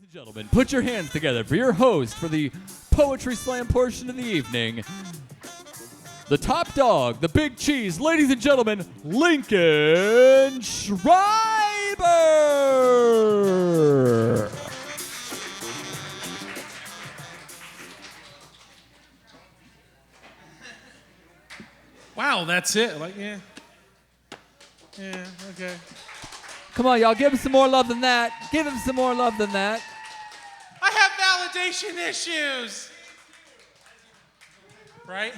and gentlemen, put your hands together for your host for the Poetry Slam portion of the evening. The top dog, the big cheese, ladies and gentlemen, Lincoln Schreiber! Wow, that's it. Like, yeah. Yeah, okay. Come on, y'all, give him some more love than that. Give him some more love than that. I have validation issues. Right?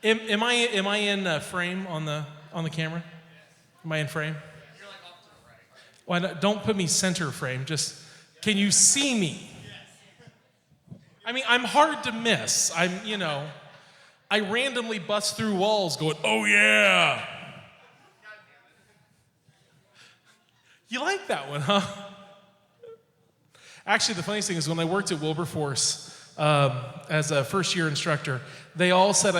Am I in frame on the camera? Am I in frame? You're like off to the right. Why not? Don't put me center frame. Just can you see me? I mean, I'm hard to miss. I randomly bust through walls going, "Oh yeah." You like that one, huh? Actually, the funniest thing is when I worked at Wilberforce as a first-year instructor, they all said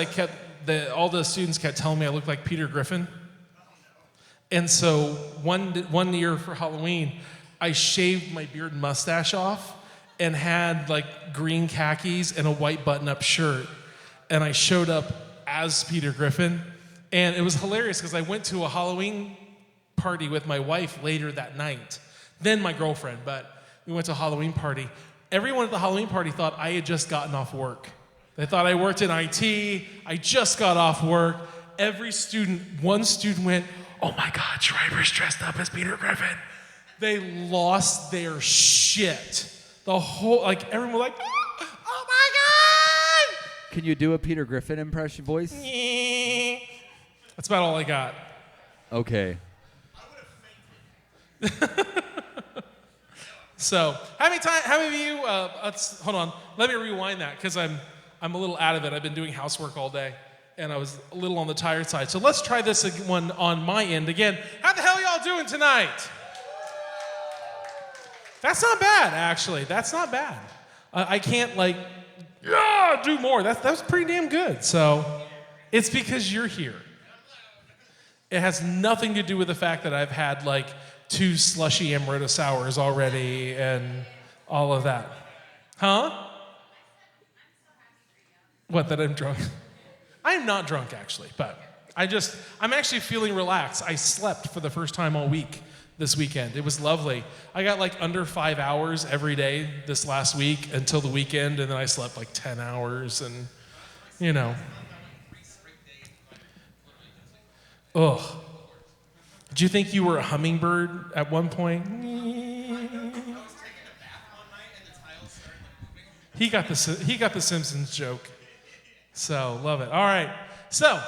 all the students kept telling me I looked like Peter Griffin. And so one year for Halloween, I shaved my beard and mustache off and had like green khakis and a white button-up shirt. And I showed up as Peter Griffin. And it was hilarious because I went to a Halloween party with my wife later that night. Then my girlfriend, but we went to a Halloween party. Everyone at the Halloween party thought I had just gotten off work. They thought I worked in IT. I just got off work. One student went, "Oh my God, Schreiber's dressed up as Peter Griffin." They lost their shit. Everyone was like, "Oh my God!" Can you do a Peter Griffin impression voice? That's about all I got. Okay. So, how many of you, hold on, let me rewind that because I'm a little out of it. I've been doing housework all day and I was a little on the tired side. So let's try this one on my end again. How the hell y'all doing tonight? That's not bad, actually. That's not bad. I can't do more. That was pretty damn good. So, it's because you're here. It has nothing to do with the fact that I've had 2 slushy amaretto sours already and all of that. Huh? What, that I'm drunk? I am not drunk, actually, but I'm actually feeling relaxed. I slept for the first time all week this weekend. It was lovely. I got under 5 hours every day this last week until the weekend, and then I slept 10 hours and, Ugh. Did you think you were a hummingbird at one point? He got the Simpsons joke. So, love it. All right. So,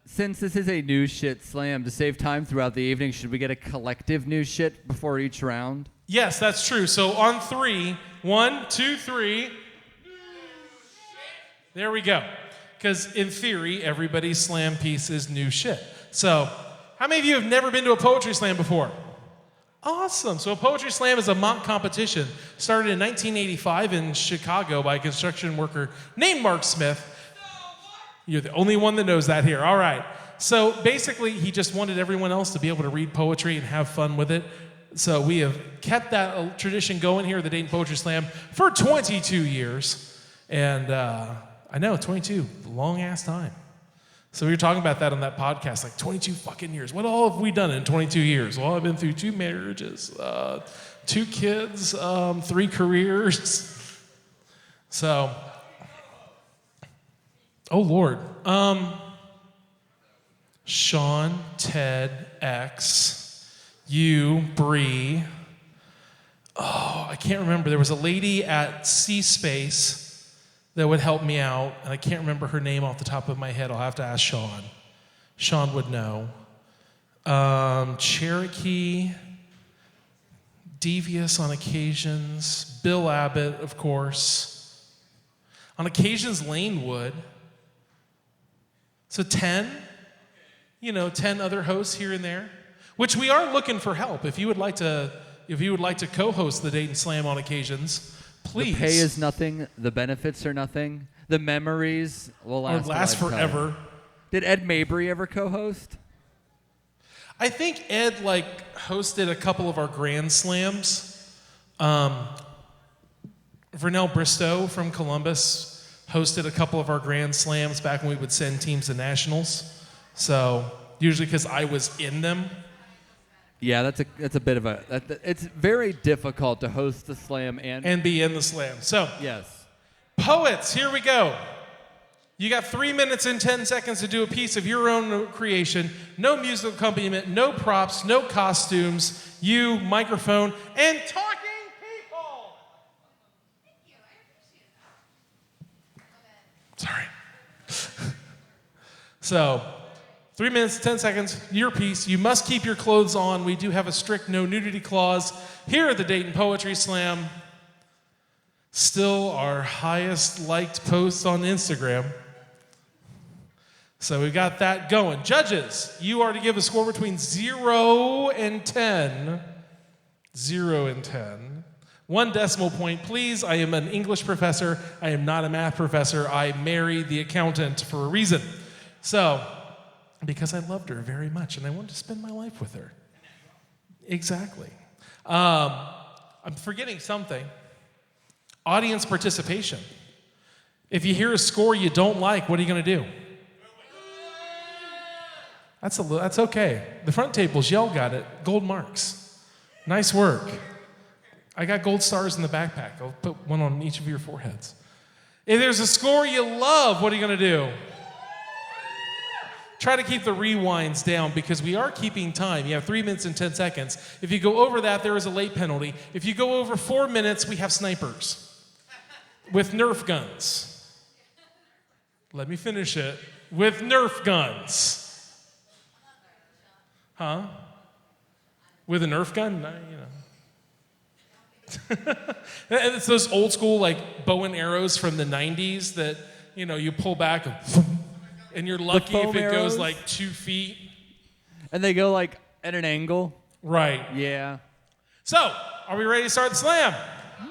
since this is a news shit slam, to save time throughout the evening, should we get a collective news shit before each round? Yes, that's true. So on 3, 1, 2, 3. There we go. Because in theory, everybody's slam piece is new shit. So, how many of you have never been to a poetry slam before? Awesome. So a poetry slam is a mock competition started in 1985 in Chicago by a construction worker named Mark Smith. You're the only one that knows that here. All right. So basically, he just wanted everyone else to be able to read poetry and have fun with it. So we have kept that tradition going here at the Dayton Poetry Slam for 22 years. And I know, 22, long-ass time. So we were talking about that on that podcast, 22 fucking years. What all have we done in 22 years? Well, I've been through 2 marriages, 2 kids, 3 careers. So, oh Lord. Sean, Ted, X, you, Bree. Oh, I can't remember. There was a lady at C-Space that would help me out, and I can't remember her name off the top of my head. I'll have to ask Sean. Sean would know. Cherokee, Devious on occasions, Bill Abbott, of course. On occasions, Lane would. So 10, 10 other hosts here and there, which we are looking for help. If you would like to co-host the Dayton Slam on occasions, please. The pay is nothing. The benefits are nothing. The memories will last forever. Did Ed Mabry ever co-host? I think Ed hosted a couple of our Grand Slams. Vernell Bristow from Columbus hosted a couple of our Grand Slams back when we would send teams to nationals. So usually because I was in them. Yeah, that's a bit of it's very difficult to host the slam and be in the slam. So yes. Poets, here we go. You got 3 minutes and 10 seconds to do a piece of your own creation. No musical accompaniment, no props, no costumes. You, microphone, and talking people. Sorry. So, 3 minutes, 10 seconds, your piece. You must keep your clothes on. We do have a strict no nudity clause here at the Dayton Poetry Slam. Still our highest liked post on Instagram. So we got that going. Judges, you are to give a score between 0 and 10. 0 and 10. 1 decimal point, please. I am an English professor. I am not a math professor. I married the accountant for a reason. So, because I loved her very much and I wanted to spend my life with her. Exactly. I'm forgetting something. Audience participation. If you hear a score you don't like, what are you going to do? That's okay. The front tables, y'all got it. Gold marks. Nice work. I got gold stars in the backpack. I'll put one on each of your foreheads. If there's a score you love, what are you going to do? Try to keep the rewinds down because we are keeping time. You have 3 minutes and 10 seconds. If you go over that, there is a late penalty. If you go over 4 minutes, we have snipers with Nerf guns. Let me finish it. With Nerf guns. Huh? With a Nerf gun? No, you know. It's those old school like bow and arrows from the 90s that, you know, you pull back and you're lucky if it goes like 2 feet. And they go like at an angle. Right. Yeah. So, are we ready to start the slam?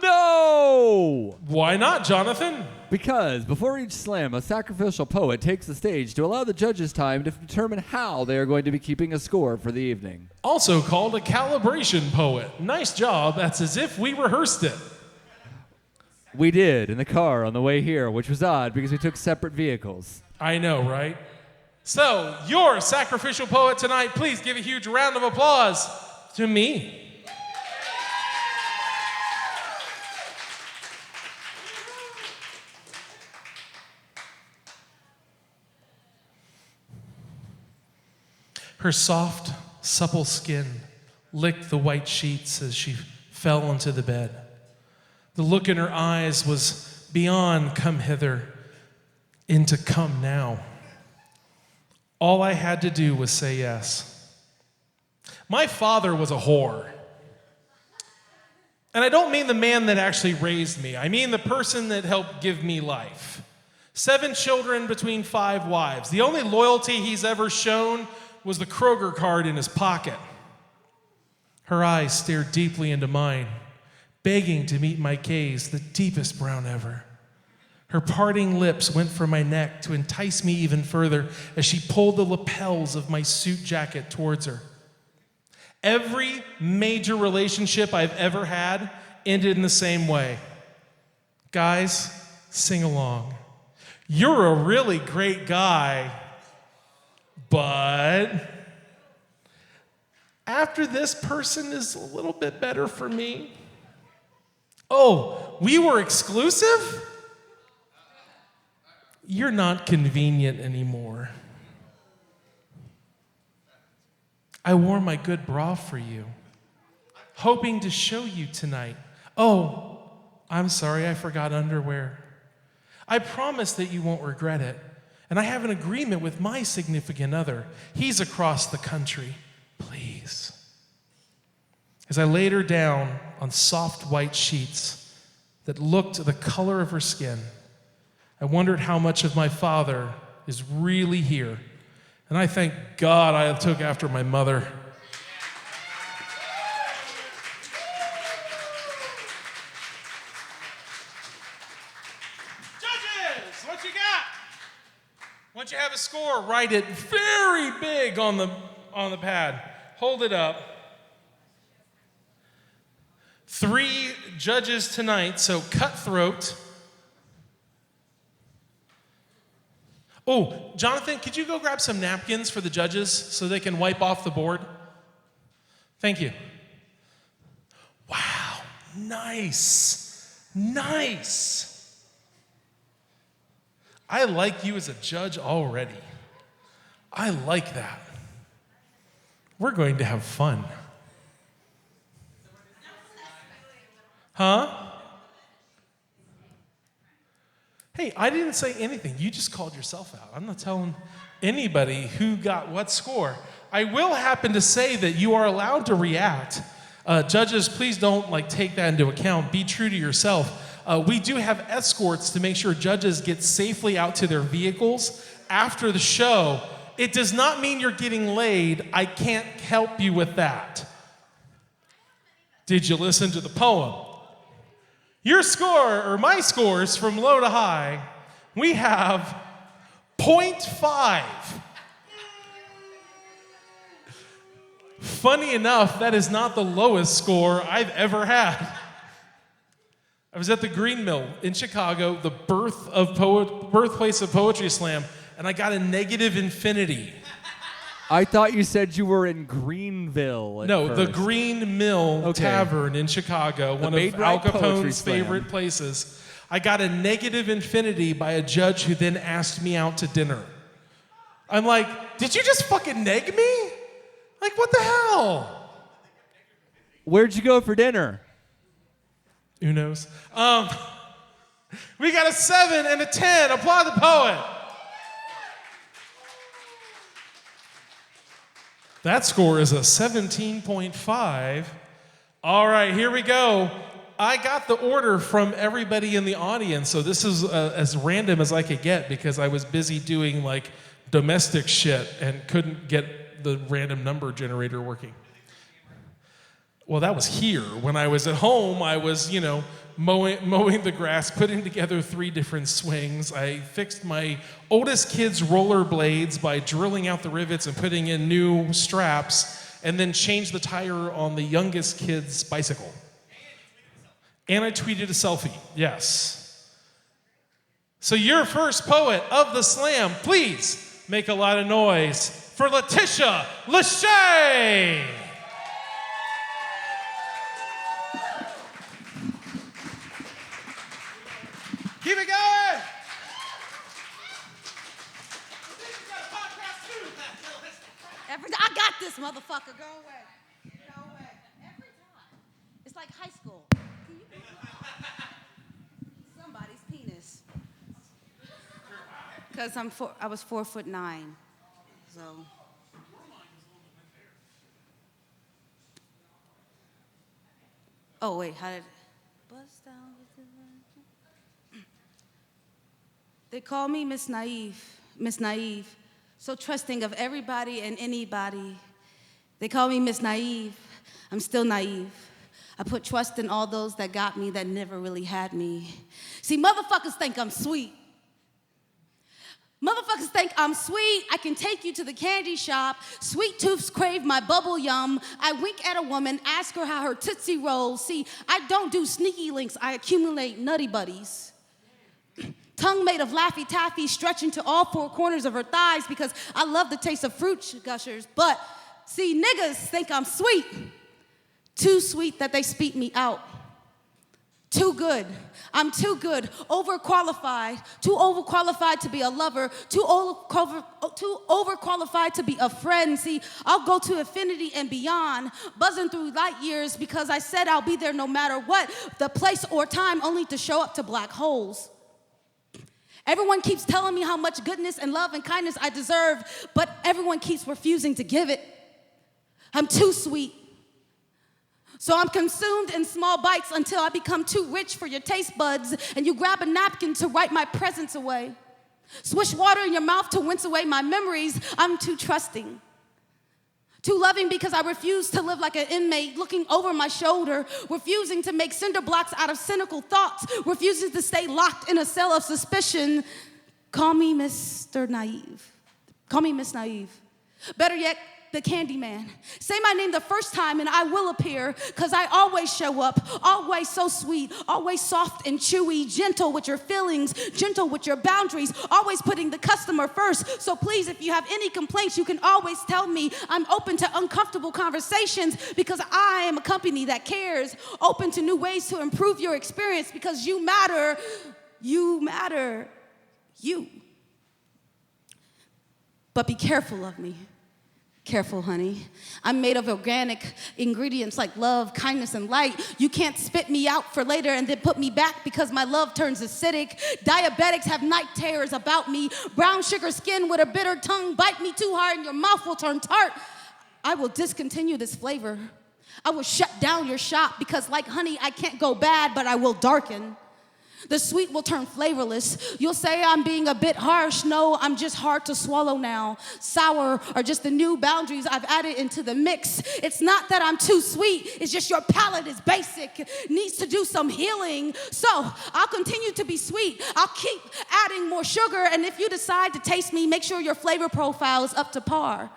No! Why not, Jonathan? Because before each slam, a sacrificial poet takes the stage to allow the judges time to determine how they are going to be keeping a score for the evening. Also called a calibration poet. Nice job. That's as if we rehearsed it. We did in the car on the way here, which was odd because we took separate vehicles. I know, right? So, your sacrificial poet tonight, please give a huge round of applause to me. Her soft, supple skin licked the white sheets as she fell onto the bed. The look in her eyes was beyond come hither into come now. All I had to do was say yes. My father was a whore. And I don't mean the man that actually raised me. I mean the person that helped give me life. 7 children between 5 wives. The only loyalty he's ever shown was the Kroger card in his pocket. Her eyes stared deeply into mine, begging to meet my gaze, the deepest brown ever. Her parting lips went for my neck to entice me even further as she pulled the lapels of my suit jacket towards her. Every major relationship I've ever had ended in the same way. Guys, sing along. You're a really great guy, but after this person is a little bit better for me. Oh, we were exclusive? You're not convenient anymore. I wore my good bra for you, hoping to show you tonight. Oh, I'm sorry, I forgot underwear. I promise that you won't regret it. And I have an agreement with my significant other. He's across the country. Please. As I laid her down on soft white sheets that looked the color of her skin, I wondered how much of my father is really here. And I thank God I took after my mother. Judges, what you got? Once you have a score, write it very big on the pad. Hold it up. 3 judges tonight, so cutthroat. Oh, Jonathan, could you go grab some napkins for the judges so they can wipe off the board? Thank you. Wow, nice, nice. I like you as a judge already. I like that. We're going to have fun. Huh? Hey, I didn't say anything. You just called yourself out. I'm not telling anybody who got what score. I will happen to say that you are allowed to react. Judges, please don't take that into account. Be true to yourself. We do have escorts to make sure judges get safely out to their vehicles after the show. It does not mean you're getting laid. I can't help you with that. Did you listen to the poem? Your score, or my scores, from low to high, we have 0.5. Funny enough, that is not the lowest score I've ever had. I was at the Green Mill in Chicago, the birthplace of Poetry Slam, and I got a negative infinity. I thought you said you were in Greenville. No, first. the Green Mill Tavern in Chicago, one of Al Capone's favorite places. I got a negative infinity by a judge who then asked me out to dinner. I'm like, did you just fucking neg me? What the hell? Where'd you go for dinner? Who knows? We got a 7 and a 10. Applaud the poet. That score is a 17.5. All right, here we go. I got the order from everybody in the audience, so this is as random as I could get because I was busy doing domestic shit and couldn't get the random number generator working. Well, that was here. When I was at home, I was, mowing the grass, putting together 3 different swings. I fixed my oldest kid's rollerblades by drilling out the rivets and putting in new straps, and then changed the tire on the youngest kid's bicycle. And I tweeted a selfie, yes. So your first poet of the slam, please make a lot of noise for Letitia Lachey. Keep it going! I got this, motherfucker. Go away. Go away. Every time. It's like high school. Can you somebody's penis? Because I was 4'9", so. Oh wait, how did? Bust down. They call me Miss Naive, so trusting of everybody and anybody. They call me Miss Naive, I'm still naive. I put trust in all those that got me that never really had me. See, motherfuckers think I'm sweet. Motherfuckers think I'm sweet. I can take you to the candy shop. Sweet tooths crave my bubble yum. I wink at a woman, ask her how her Tootsie rolls. See, I don't do sneaky links, I accumulate nutty buddies. Tongue made of Laffy Taffy stretching to all 4 corners of her thighs because I love the taste of fruit gushers. But see, niggas think I'm sweet. Too sweet that they speak me out. Too good. I'm too good. Overqualified. Too overqualified to be a lover. Too overqualified to be a friend. See, I'll go to infinity and beyond, buzzing through light years because I said I'll be there no matter what, the place or time, only to show up to black holes. Everyone keeps telling me how much goodness and love and kindness I deserve, but everyone keeps refusing to give it. I'm too sweet. So I'm consumed in small bites until I become too rich for your taste buds, and you grab a napkin to wipe my presence away. Swish water in your mouth to rinse away my memories. I'm too trusting. Too loving because I refuse to live like an inmate looking over my shoulder, refusing to make cinder blocks out of cynical thoughts, refusing to stay locked in a cell of suspicion. Call me Mr. Naive. Call me Miss Naive. Better yet, the Candyman. Say my name the first time and I will appear, because I always show up, always so sweet, always soft and chewy, gentle with your feelings, gentle with your boundaries, always putting the customer first. So please, if you have any complaints, you can always tell me. I'm open to uncomfortable conversations because I am a company that cares, open to new ways to improve your experience because you matter, you. But be careful of me. Careful, honey. I'm made of organic ingredients like love, kindness, and light. You can't spit me out for later and then put me back because my love turns acidic. Diabetics have night terrors about me. Brown sugar skin with a bitter tongue. Bite me too hard and your mouth will turn tart. I will discontinue this flavor. I will shut down your shop because like honey, I can't go bad, but I will darken. The sweet will turn flavorless. You'll say I'm being a bit harsh. No, I'm just hard to swallow now. Sour are just the new boundaries I've added into the mix. It's not that I'm too sweet. It's just your palate is basic. Needs to do some healing. So I'll continue to be sweet. I'll keep adding more sugar. And if you decide to taste me, make sure your flavor profile is up to par.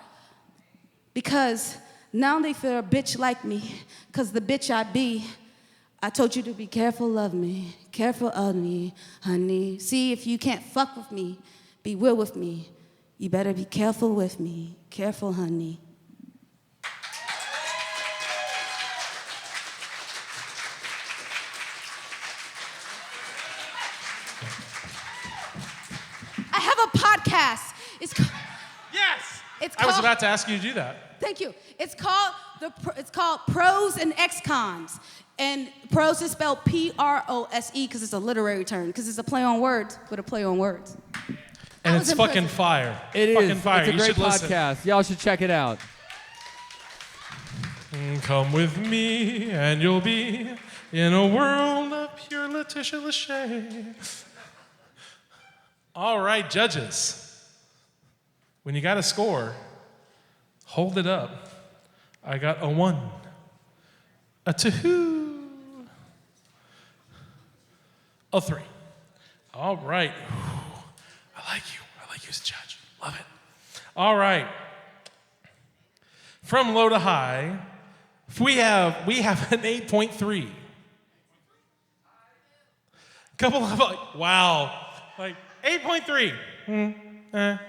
Because now they fear a bitch like me. Because the bitch I be. I told you to be careful of me, honey. See, if you can't fuck with me, be real with me. You better be careful with me, careful, honey. I have a podcast. Yes! It's I was about to ask you to do that. Thank you. It's called Pros and Ex-Cons. And pros is spelled P-R-O-S-E because it's a literary term, because it's a play on words with a play on words. And it's fucking fire. It fucking is. Fire. It's a great podcast. Y'all should check it out. Come with me and you'll be in a world of pure Letitia Lachey. All right, judges. When you got a score, hold it up. I got a 1, a 2, a 3. All right. I like you as a judge. Love it. All right. From low to high, we have an 8.3. Couple of wow, like 8.3.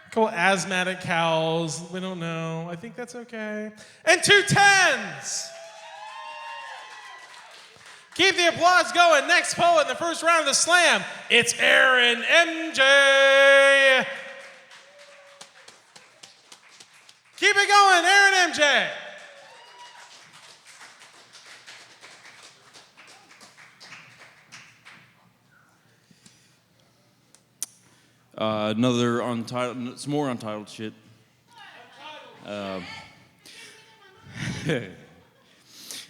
Couple asthmatic cows. We don't know. I think that's okay. And 2 10s. Keep the applause going. Next poll in the first round of the slam. It's Aaron MJ. Keep it going, Aaron MJ. Another untitled, some more untitled shit.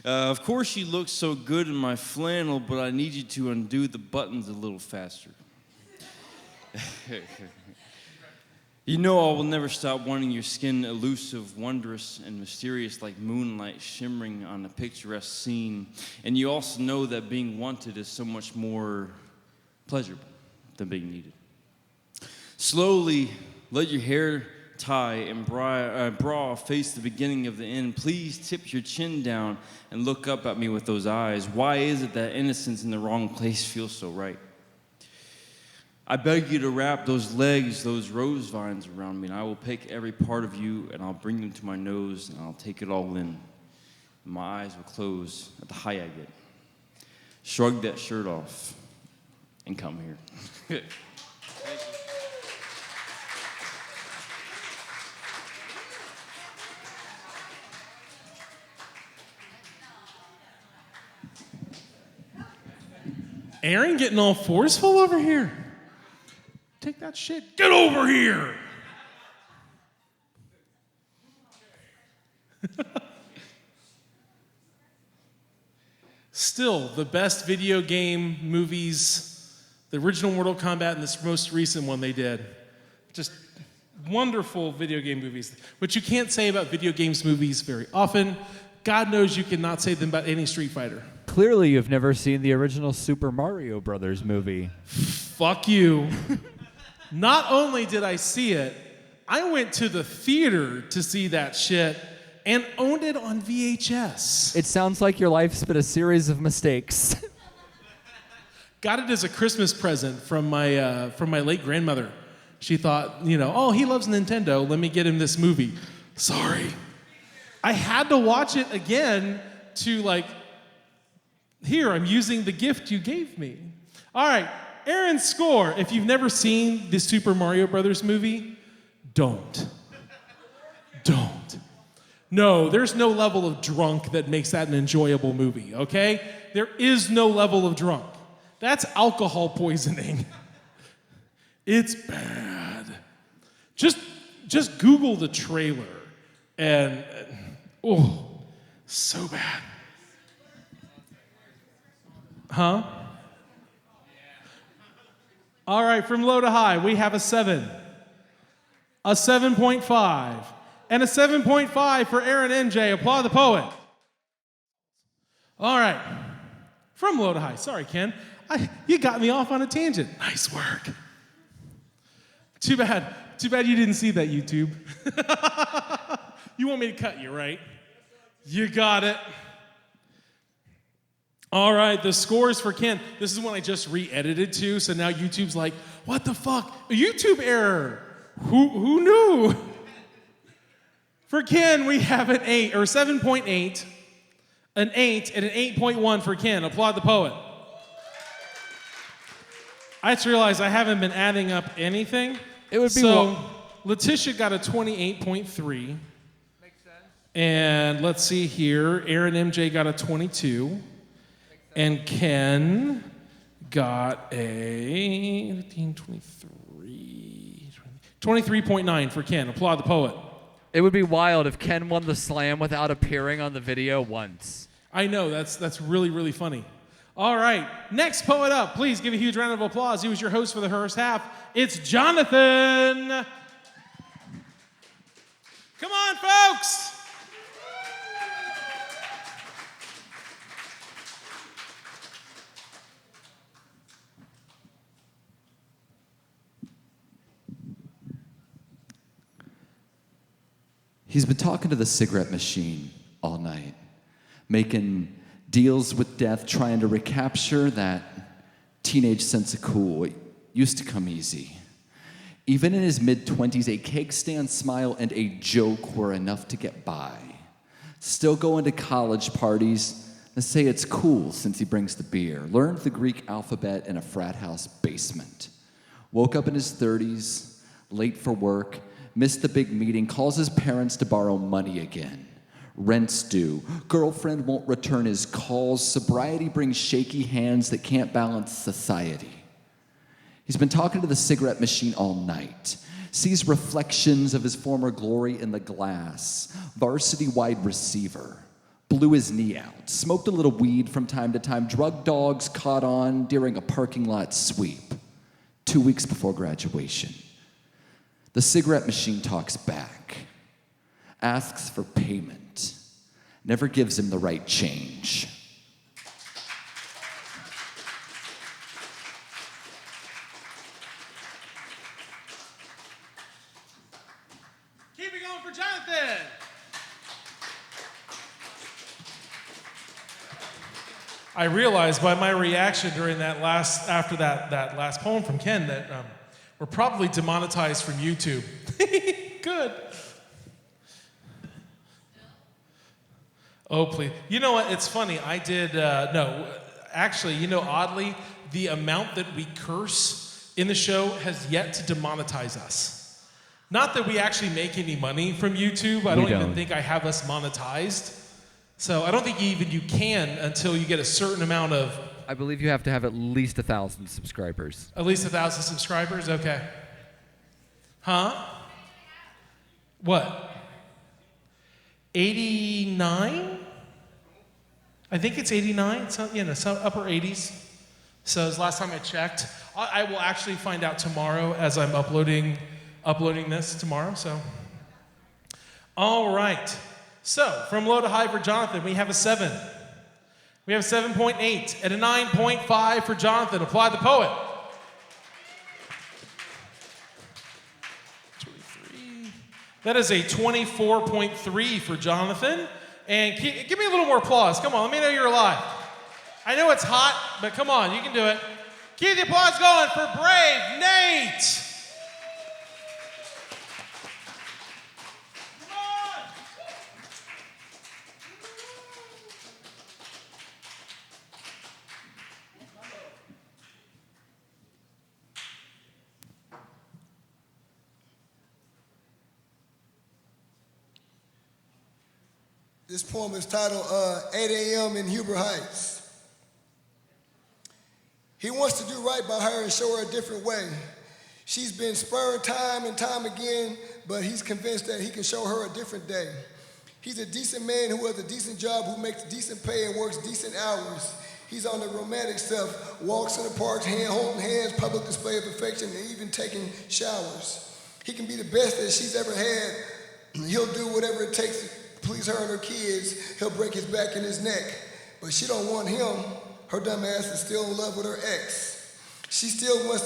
Of course you look so good in my flannel, but I need you to undo the buttons a little faster. You know I will never stop wanting your skin elusive, wondrous, and mysterious like moonlight shimmering on a picturesque scene. And you also know that being wanted is so much more pleasurable than being needed. Slowly, let your hair tie and bra face the beginning of the end. Please tip your chin down and look up at me with those eyes. Why is it that innocence in the wrong place feels so right? I beg you to wrap those legs, those rose vines around me, and I will pick every part of you and I'll bring them to my nose and I'll take it all in. My eyes will close at the high I get. Shrug that shirt off and come here. Aaron getting all forceful over here. Take that shit. Get over here. Still, the best video game movies, the original Mortal Kombat and this most recent one they did. Just wonderful video game movies, which you can't say about video games movies very often. God knows you cannot say them about any Street Fighter. Clearly, you've never seen the original Super Mario Brothers movie. Fuck you. Not only did I see it, I went to the theater to see that shit and owned it on VHS. It sounds like your life's been a series of mistakes. Got it as a Christmas present from my late grandmother. She thought, oh, he loves Nintendo. Let me get him this movie. Sorry. I had to watch it again to here, I'm using the gift you gave me. All right, Aaron's score. If you've never seen the Super Mario Brothers movie, don't. No, there's no level of drunk that makes that an enjoyable movie, okay? There is no level of drunk. That's alcohol poisoning. It's bad. Just Google the trailer and so bad. Huh? All right, from low to high, we have a 7, a 7.5, and a 7.5 for Aaron MJ. Applaud the poet. All right, from low to high. Sorry, Ken. You got me off on a tangent. Nice work. Too bad you didn't see that, YouTube. You want me to cut you, right? You got it. All right, the scores for Ken. This is one I just re-edited to, so now YouTube's like, what the fuck? A YouTube error. Who knew? For Ken, we have an 8, or 7.8, an 8, and an 8.1 for Ken. Applaud the poet. I just realized I haven't been adding up anything. It would be so. Letitia got a 28.3. Makes sense. And let's see here. Aaron MJ got a 22. And Ken got a 15, 23, 23.9 for Ken. Applaud the poet. It would be wild if Ken won the slam without appearing on the video once. I know, that's really, really funny. All right, next poet up. Please give a huge round of applause. He was your host for the first half. It's Jonathan. Come on, folks. He's been talking to the cigarette machine all night, making deals with death, trying to recapture that teenage sense of cool. It used to come easy. Even in his mid-20s, a cake stand smile and a joke were enough to get by. Still going to college parties and say it's cool since he brings the beer. Learned the Greek alphabet in a frat house basement. Woke up in his 30s, late for work, missed the big meeting, calls his parents to borrow money again. Rent's due. Girlfriend won't return his calls. Sobriety brings shaky hands that can't balance society. He's been talking to the cigarette machine all night. Sees reflections of his former glory in the glass. Varsity wide receiver. Blew his knee out. Smoked a little weed from time to time. Drug dogs caught on during a parking lot sweep. 2 weeks before graduation. The cigarette machine talks back. Asks for payment. Never gives him the right change. Keep it going for Jonathan. I realized by my reaction during after that last poem from Ken that we're probably demonetized from YouTube. Good. Oh, please. You know what? It's funny. I did, actually, oddly, the amount that we curse in the show has yet to demonetize us. Not that we actually make any money from YouTube. I don't even think I have us monetized. So I don't think even you can until you get a certain amount of... I believe you have to have at least 1,000 subscribers. At least 1,000 subscribers? Okay. Huh? What? 89? I think it's 89. Some upper 80s. So it's the last time I checked. I will actually find out tomorrow as I'm uploading this tomorrow. So, all right. So from low to high for Jonathan, we have a 7. We have a 7.8 and a 9.5 for Jonathan. Applaud the poet. That is a 24.3 for Jonathan. And give me a little more applause. Come on, let me know you're alive. I know it's hot, but come on, you can do it. Keep the applause going for Brave Nate. Come on. This poem is titled 8 a.m. in Huber Heights. He wants to do right by her and show her a different way. She's been spurned time and time again, but he's convinced that he can show her a different day. He's a decent man who has a decent job, who makes decent pay and works decent hours. He's on the romantic stuff, walks in the parks, holding hands, public display of affection, and even taking showers. He can be the best that she's ever had. He'll do whatever it takes to please her and her kids. He'll break his back and his neck. But she don't want him. Her dumb ass is still in love with her ex. She still wants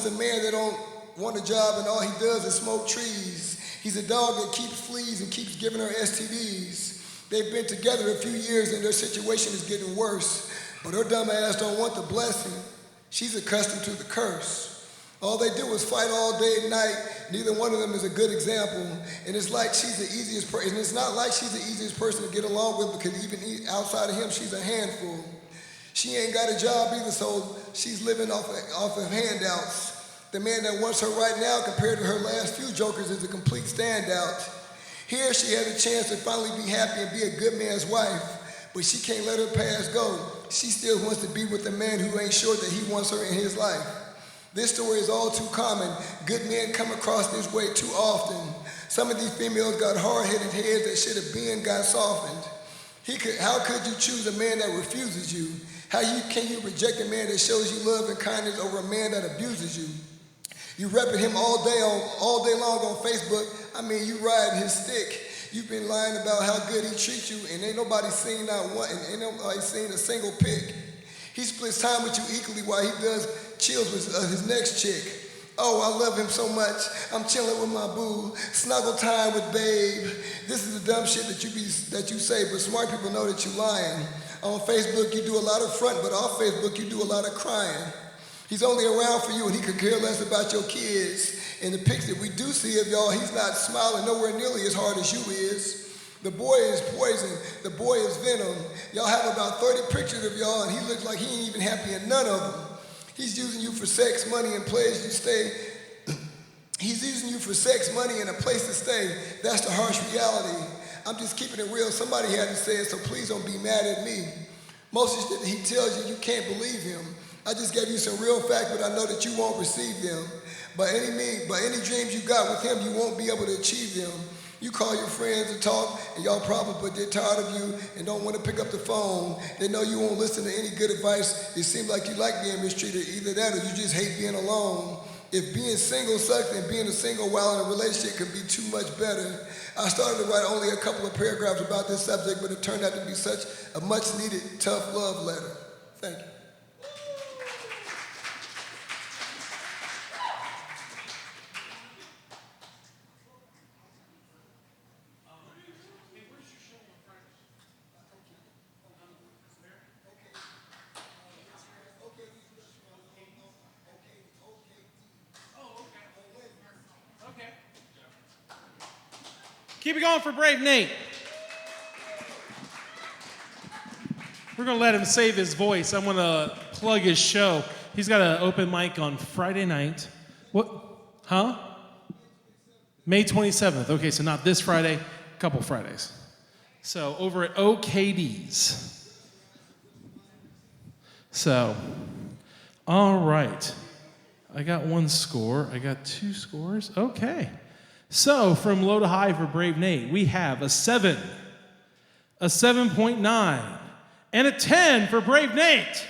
the man that don't want a job and all he does is smoke trees. He's a dog that keeps fleas and keeps giving her STDs. They've been together a few years and their situation is getting worse. But her dumb ass don't want the blessing. She's accustomed to the curse. All they do is fight all day and night. Neither one of them is a good example. And it's like she's the easiest person. And it's not like she's the easiest person to get along with because even outside of him, she's a handful. She ain't got a job either, so she's living off of handouts. The man that wants her right now compared to her last few jokers is a complete standout. Here she has a chance to finally be happy and be a good man's wife, but she can't let her past go. She still wants to be with a man who ain't sure that he wants her in his life. This story is all too common. Good men come across this way too often. Some of these females got hard-headed heads that should have been got softened. How could you choose a man that refuses you? Can you reject a man that shows you love and kindness over a man that abuses you? You repping him all day long on Facebook. I mean, you riding his stick. You've been lying about how good he treats you, and ain't nobody seen a single pic. He splits time with you equally while he does chills with his next chick. Oh, I love him so much. I'm chilling with my boo. Snuggle time with babe. This is the dumb shit that you say, but smart people know that you lying. On Facebook, you do a lot of front, but off Facebook, you do a lot of crying. He's only around for you, and he could care less about your kids. In the pics that we do see of y'all, he's not smiling nowhere nearly as hard as you is. The boy is poison. The boy is venom. Y'all have about 30 pictures of y'all, and he looks like he ain't even happy in none of them. He's using you for sex, money, and place to stay. He's using you for sex, money, and a place to stay. That's the harsh reality. I'm just keeping it real. Somebody had to say it, so please don't be mad at me. Most of the shit he tells you, you can't believe him. I just gave you some real facts, but I know that you won't receive them. By any dreams you got with him, you won't be able to achieve them. You call your friends to talk, and y'all probably, but they're tired of you and don't want to pick up the phone. They know you won't listen to any good advice. It seems like you like being mistreated. Either that or you just hate being alone. If being single sucks, then being a single while in a relationship can be too much better. I started to write only a couple of paragraphs about this subject, but it turned out to be such a much-needed, tough love letter. Thank you. Keep it going for Brave Nate. We're going to let him save his voice. I'm going to plug his show. He's got an open mic on Friday night. What? Huh? May 27th. Okay, so not this Friday, a couple Fridays. So over at OKD's. So, all right. I got one score. I got two scores. Okay. So, from low to high for Brave Nate, we have a 7, a 7.9, and a 10 for Brave Nate.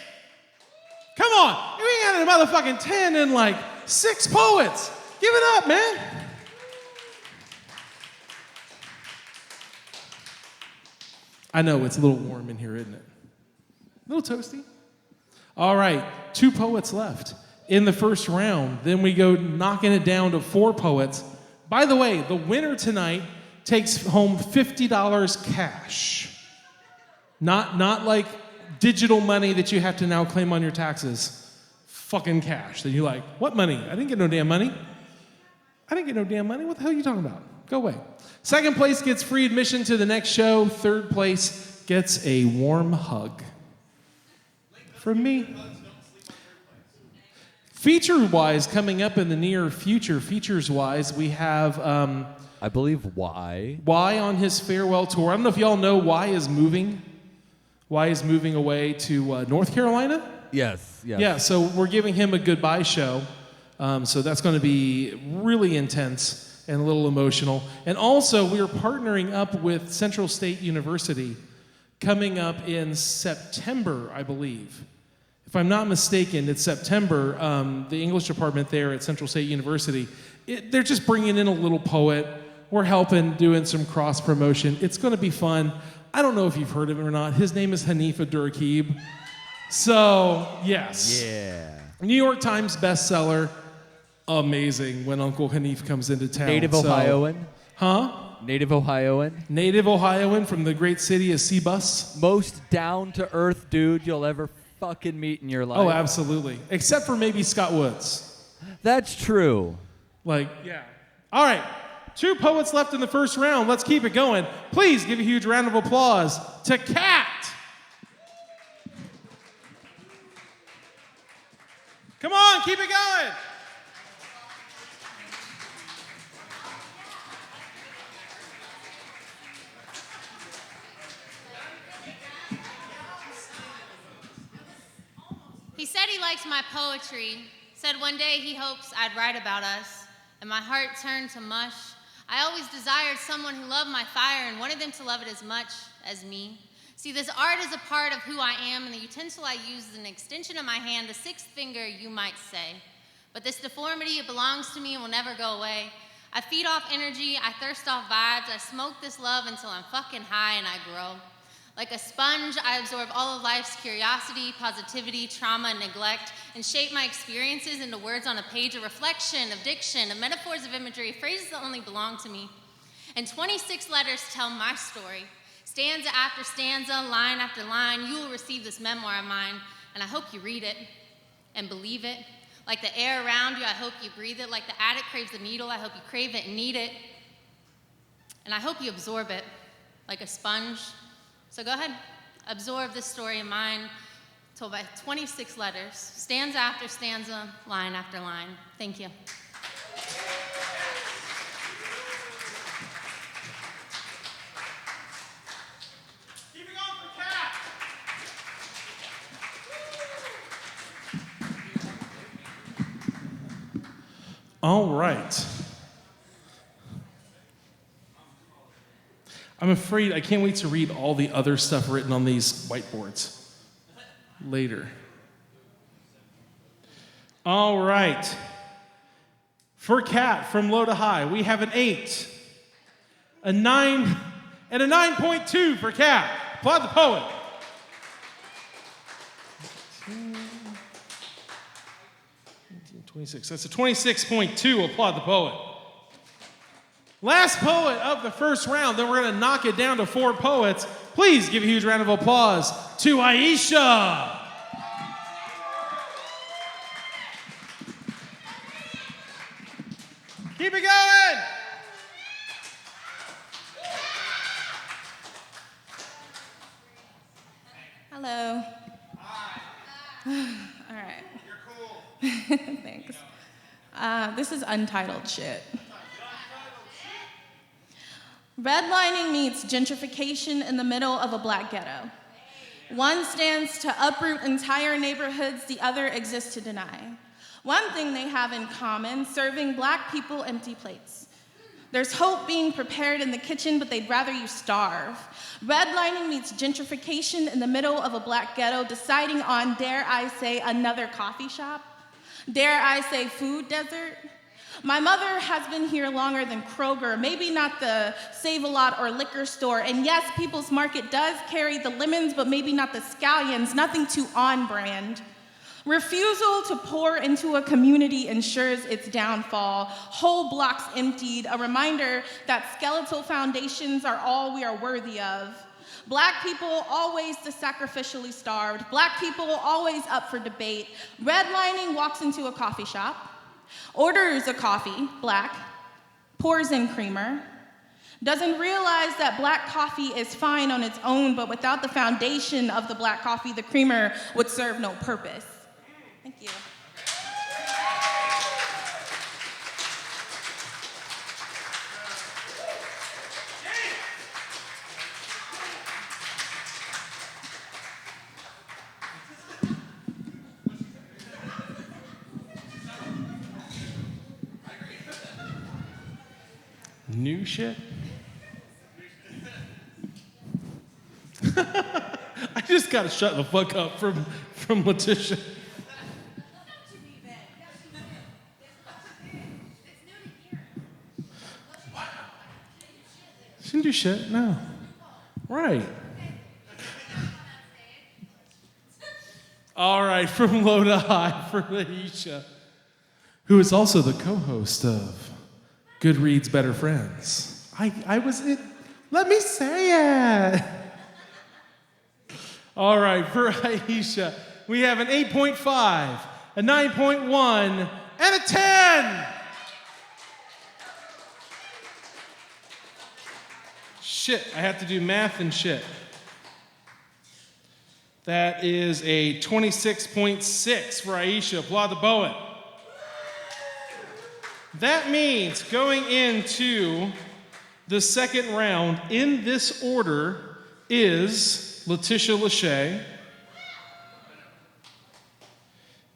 Come on, we ain't got a motherfucking 10 in like 6 poets. Give it up, man. I know it's a little warm in here, isn't it? A little toasty. All right, 2 poets left in the first round. Then we go knocking it down to 4 poets. By the way, the winner tonight takes home $50 cash. Not like digital money that you have to now claim on your taxes. Fucking cash. That you're like, what money? I didn't get no damn money. I didn't get no damn money. What the hell are you talking about? Go away. Second place gets free admission to the next show. Third place gets a warm hug. From me. Feature-wise, coming up in the near future, features-wise, we have I believe Y. Y on his farewell tour. I don't know if y'all know Y is moving. Y is moving away to North Carolina. Yes. Yeah, so we're giving him a goodbye show. So that's going to be really intense and a little emotional. And also, we're partnering up with Central State University coming up in September, I believe. If I'm not mistaken, it's September. The English department there at Central State University, they're just bringing in a little poet. We're helping, doing some cross promotion. It's going to be fun. I don't know if you've heard of him or not. His name is Hanifa Durkheeb. So, yes. Yeah. New York Times bestseller. Amazing when Uncle Hanif comes into town. Native Ohioan. Huh? Native Ohioan. Native Ohioan from the great city of Seabus. Most down-to-earth dude you'll ever fucking meet in your life. Oh, absolutely. Except for maybe Scott Woods. That's true. Like, yeah. All right. 2 poets left in the first round. Let's keep it going. Please give a huge round of applause to Kat. Come on, keep it going. He said he likes my poetry, said one day he hopes I'd write about us, and my heart turned to mush. I always desired someone who loved my fire and wanted them to love it as much as me. See, this art is a part of who I am, and the utensil I use is an extension of my hand, the 6th finger, you might say. But this deformity, it belongs to me and will never go away. I feed off energy, I thirst off vibes, I smoke this love until I'm fucking high and I grow. Like a sponge, I absorb all of life's curiosity, positivity, trauma, and neglect, and shape my experiences into words on a page, a reflection of diction, of metaphors of imagery, phrases that only belong to me. And 26 letters tell my story. Stanza after stanza, line after line, you will receive this memoir of mine, and I hope you read it and believe it. Like the air around you, I hope you breathe it. Like the addict craves the needle, I hope you crave it and need it. And I hope you absorb it like a sponge. So go ahead, absorb this story of mine, told by 26 letters, stanza after stanza, line after line. Thank you. Keep it going for Kat. All right. I'm afraid I can't wait to read all the other stuff written on these whiteboards later. All right. For Kat, from low to high, we have an 8, a 9, and a 9.2 for Kat. Applaud the poet. 26. That's a 26.2. Applaud the poet. Last poet of the first round, then we're going to knock it down to 4 poets. Please give a huge round of applause to Aisha. Keep it going. Hello. Hi. All right. You're cool. Thanks. This is untitled shit. Redlining meets gentrification in the middle of a black ghetto. One stands to uproot entire neighborhoods, the other exists to deny. One thing they have in common, serving black people empty plates. There's hope being prepared in the kitchen, but they'd rather you starve. Redlining meets gentrification in the middle of a black ghetto, deciding on, dare I say, another coffee shop? Dare I say food desert? My mother has been here longer than Kroger, maybe not the Save-A-Lot or liquor store, and yes, People's Market does carry the lemons, but maybe not the scallions, nothing too on-brand. Refusal to pour into a community ensures its downfall. Whole blocks emptied, a reminder that skeletal foundations are all we are worthy of. Black people always the sacrificially starved. Black people always up for debate. Redlining walks into a coffee shop, orders a coffee, black, pours in creamer, doesn't realize that black coffee is fine on its own, but without the foundation of the black coffee, the creamer would serve no purpose. Thank you. New shit? I just gotta shut the fuck up from Letitia. Wow. She didn't do shit, no. Right. All right, from low to high for Aisha, who is also the co-host of Good Reads, Better Friends. I was it. Let me say it. All right, for Aisha, we have an 8.5, a 9.1, and a 10. Shit, I have to do math and shit. That is a 26.6 for Aisha. Applaud the poet. That means going into the second round in this order is Letitia Lachey.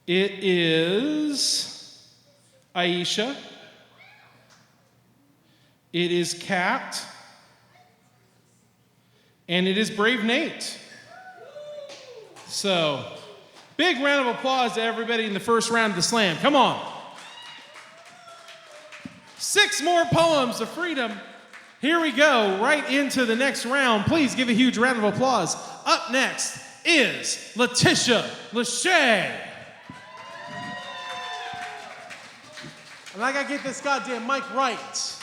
It is Aisha. It is Kat. And it is Brave Nate. So, big round of applause to everybody in the first round of the slam. Come on. 6 more poems of freedom. Here we go, right into the next round. Please give a huge round of applause. Up next is Letitia Lachey. And I gotta get this goddamn mic right.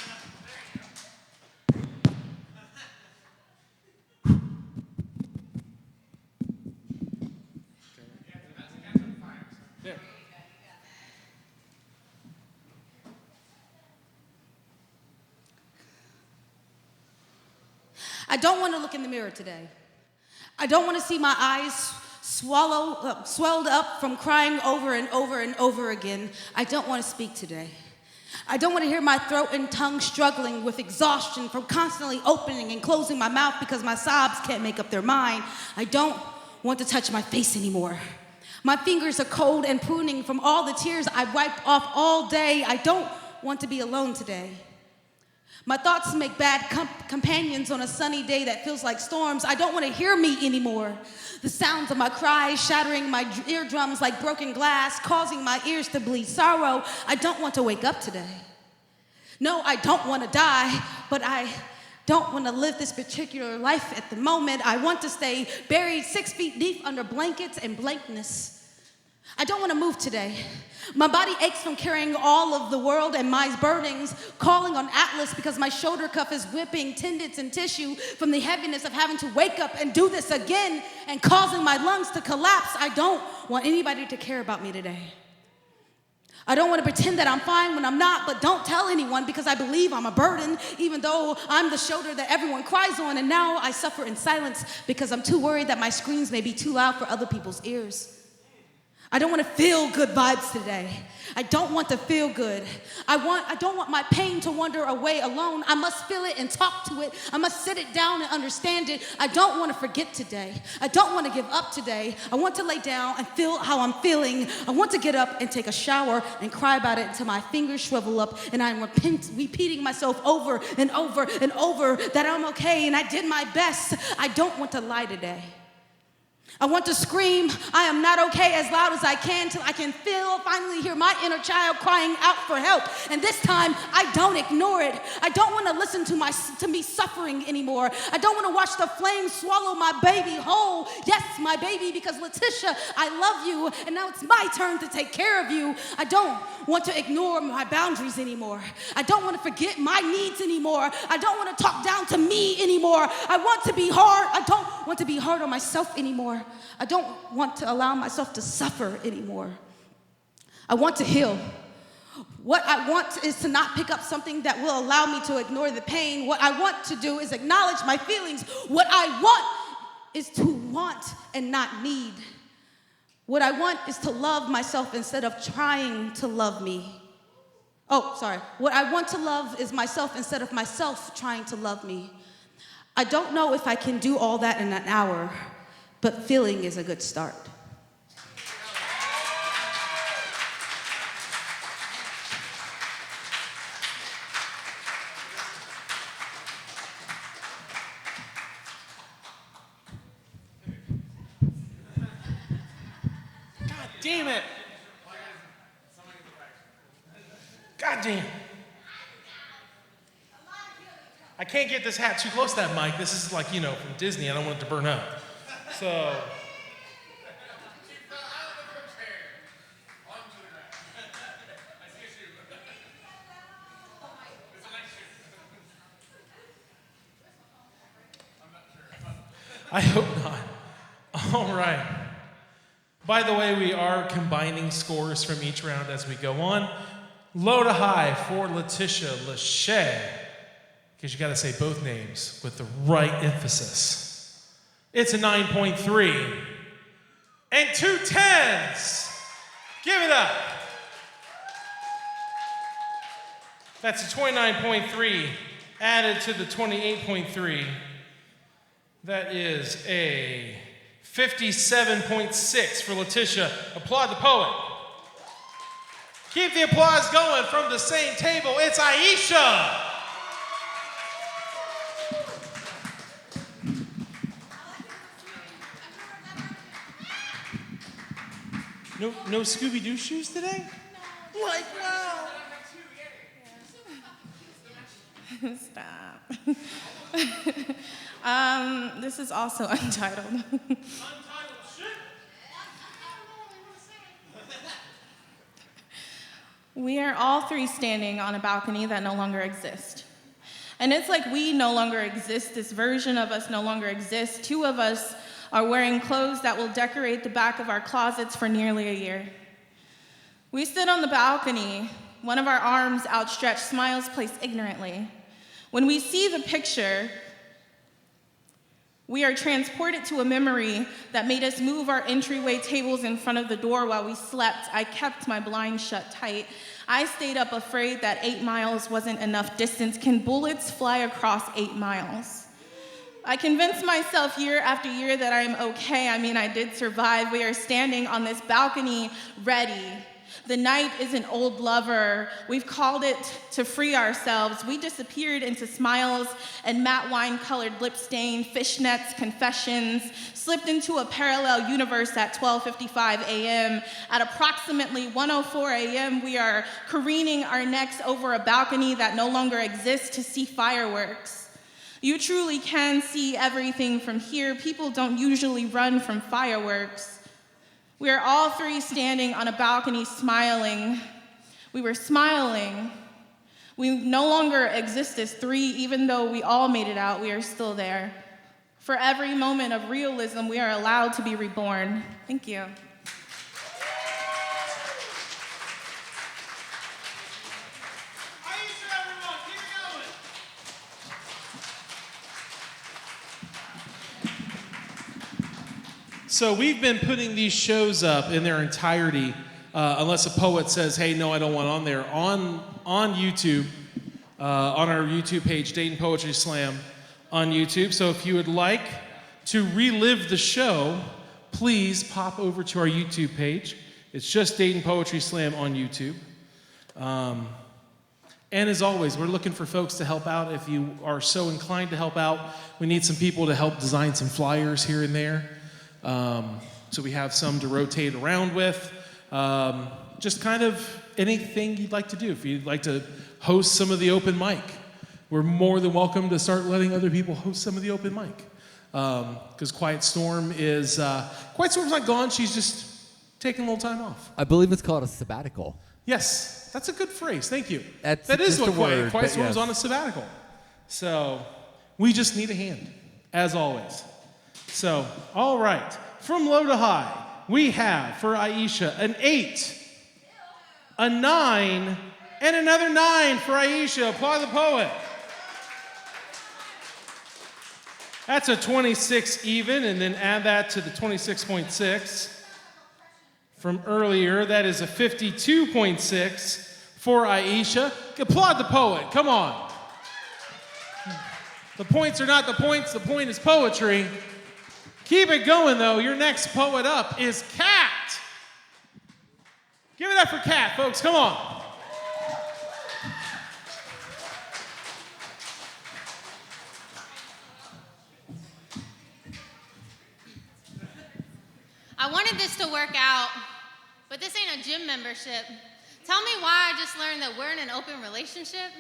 I don't want to look in the mirror today. I don't want to see my eyes swelled up from crying over and over and over again. I don't want to speak today. I don't want to hear my throat and tongue struggling with exhaustion from constantly opening and closing my mouth because my sobs can't make up their mind. I don't want to touch my face anymore. My fingers are cold and pruning from all the tears I wiped off all day. I don't want to be alone today. My thoughts make bad companions on a sunny day that feels like storms. I don't want to hear me anymore. The sounds of my cries shattering my eardrums like broken glass, causing my ears to bleed sorrow. I don't want to wake up today. No, I don't want to die, but I don't want to live this particular life at the moment. I want to stay buried 6 feet deep under blankets and blankness. I don't want to move today. My body aches from carrying all of the world and my burdens, calling on Atlas because my shoulder cuff is whipping tendons and tissue from the heaviness of having to wake up and do this again and causing my lungs to collapse. I don't want anybody to care about me today. I don't want to pretend that I'm fine when I'm not, but don't tell anyone because I believe I'm a burden, even though I'm the shoulder that everyone cries on, and now I suffer in silence because I'm too worried that my screams may be too loud for other people's ears. I don't want to feel good vibes today. I don't want to feel good. I don't want my pain to wander away alone. I must feel it and talk to it. I must sit it down and understand it. I don't want to forget today. I don't want to give up today. I want to lay down and feel how I'm feeling. I want to get up and take a shower and cry about it until my fingers shrivel up and I'm repeating myself over and over and over that I'm okay and I did my best. I don't want to lie today. I want to scream, I am not okay, as loud as I can till I can finally hear my inner child crying out for help. And this time, I don't ignore it. I don't want to listen to me suffering anymore. I don't want to watch the flames swallow my baby whole. Yes, my baby, because Letitia, I love you, and now it's my turn to take care of you. I don't want to ignore my boundaries anymore. I don't want to forget my needs anymore. I don't want to talk down to me anymore. I want to be hard. I don't want to be hard on myself anymore. I don't want to allow myself to suffer anymore. I want to heal. What I want is to not pick up something that will allow me to ignore the pain. What I want to do is acknowledge my feelings. What I want is to want and not need. What I want is to love myself instead of trying to love me. Oh, sorry. What I want to love is myself instead of myself trying to love me. I don't know if I can do all that in an hour, but feeling is a good start. God damn it. God damn. I can't get this hat too close to that mic. This is like, from Disney. I don't want it to burn up. So. I hope not. All right. By the way, we are combining scores from each round as we go on. Low to high for Letitia Lachey, because you got to say both names with the right emphasis. It's a 9.3 and 2 10s. Give it up. That's a 29.3 added to the 28.3. That is a 57.6 for Letitia. Applaud the poet. Keep the applause going from the same table. It's Aisha. No Scooby-Doo shoes today? Like, wow. Stop. This is also untitled. Untitled shit. We are all three standing on a balcony that no longer exists. And it's like we no longer exist. This version of us no longer exists. 2 of us are wearing clothes that will decorate the back of our closets for nearly a year. We sit on the balcony, one of our arms outstretched, smiles placed ignorantly. When we see the picture, we are transported to a memory that made us move our entryway tables in front of the door while we slept. I kept my blinds shut tight. I stayed up afraid that 8 miles wasn't enough distance. Can bullets fly across 8 miles? I convinced myself year after year that I am okay. I did survive. We are standing on this balcony ready. The night is an old lover. We've called it to free ourselves. We disappeared into smiles and matte wine-colored lip stain, fishnets, confessions, slipped into a parallel universe at 12:55 a.m. At approximately 1:04 a.m., we are careening our necks over a balcony that no longer exists to see fireworks. You truly can see everything from here. People don't usually run from fireworks. We are all three standing on a balcony smiling. We were smiling. We no longer exist as 3, even though we all made it out, we are still there. For every moment of realism, we are allowed to be reborn. Thank you. So we've been putting these shows up in their entirety, unless a poet says, hey, no, I don't want on there, on YouTube, on our YouTube page, Dayton Poetry Slam on YouTube. So if you would like to relive the show, please pop over to our YouTube page. It's just Dayton Poetry Slam on YouTube. And as always, we're looking for folks to help out. If you are so inclined to help out, we need some people to help design some flyers here and there. So we have some to rotate around with. Just kind of anything you'd like to do. If you'd like to host some of the open mic, we're more than welcome to start letting other people host some of the open mic. Because Quiet Storm's not gone. She's just taking a little time off. I believe it's called a sabbatical. Yes, that's a good phrase. Thank you. That's that is just what a word, Quiet Storm's yes. on a sabbatical. So we just need a hand, as always. So, all right. From low to high, we have for Aisha an 8, a 9, and another 9 for Aisha. Applaud the poet. That's a 26 even, and then add that to the 26.6 from earlier. That is a 52.6 for Aisha. Applaud the poet. Come on. The points are not the points. The point is poetry. Keep it going, though. Your next poet up is Kat. Give it up for Kat, folks. Come on. I wanted this to work out, but this ain't a gym membership. Tell me why I just learned that we're in an open relationship?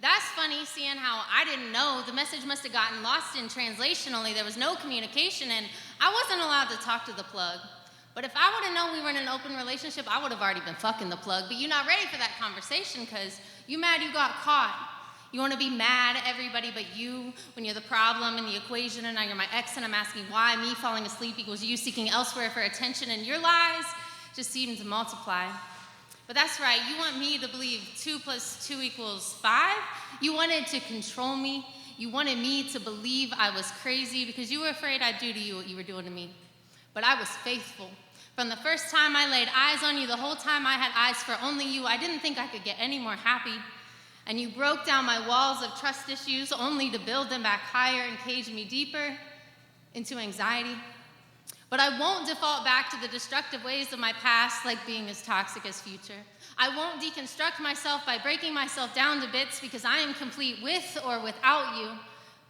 That's funny, seeing how I didn't know. The message must have gotten lost in translation, only there was no communication, and I wasn't allowed to talk to the plug. But if I would have known we were in an open relationship, I would have already been fucking the plug. But you're not ready for that conversation because you mad you got caught. You want to be mad at everybody but you when you're the problem in the equation, and now you're my ex, and I'm asking why me falling asleep equals you seeking elsewhere for attention, and your lies just seem to multiply. But that's right, you want me to believe 2 + 2 = 5? You wanted to control me. You wanted me to believe I was crazy because you were afraid I'd do to you what you were doing to me. But I was faithful. From the first time I laid eyes on you, the whole time I had eyes for only you, I didn't think I could get any more happy. And you broke down my walls of trust issues only to build them back higher and cage me deeper into anxiety. But I won't default back to the destructive ways of my past, like being as toxic as future. I won't deconstruct myself by breaking myself down to bits because I am complete with or without you.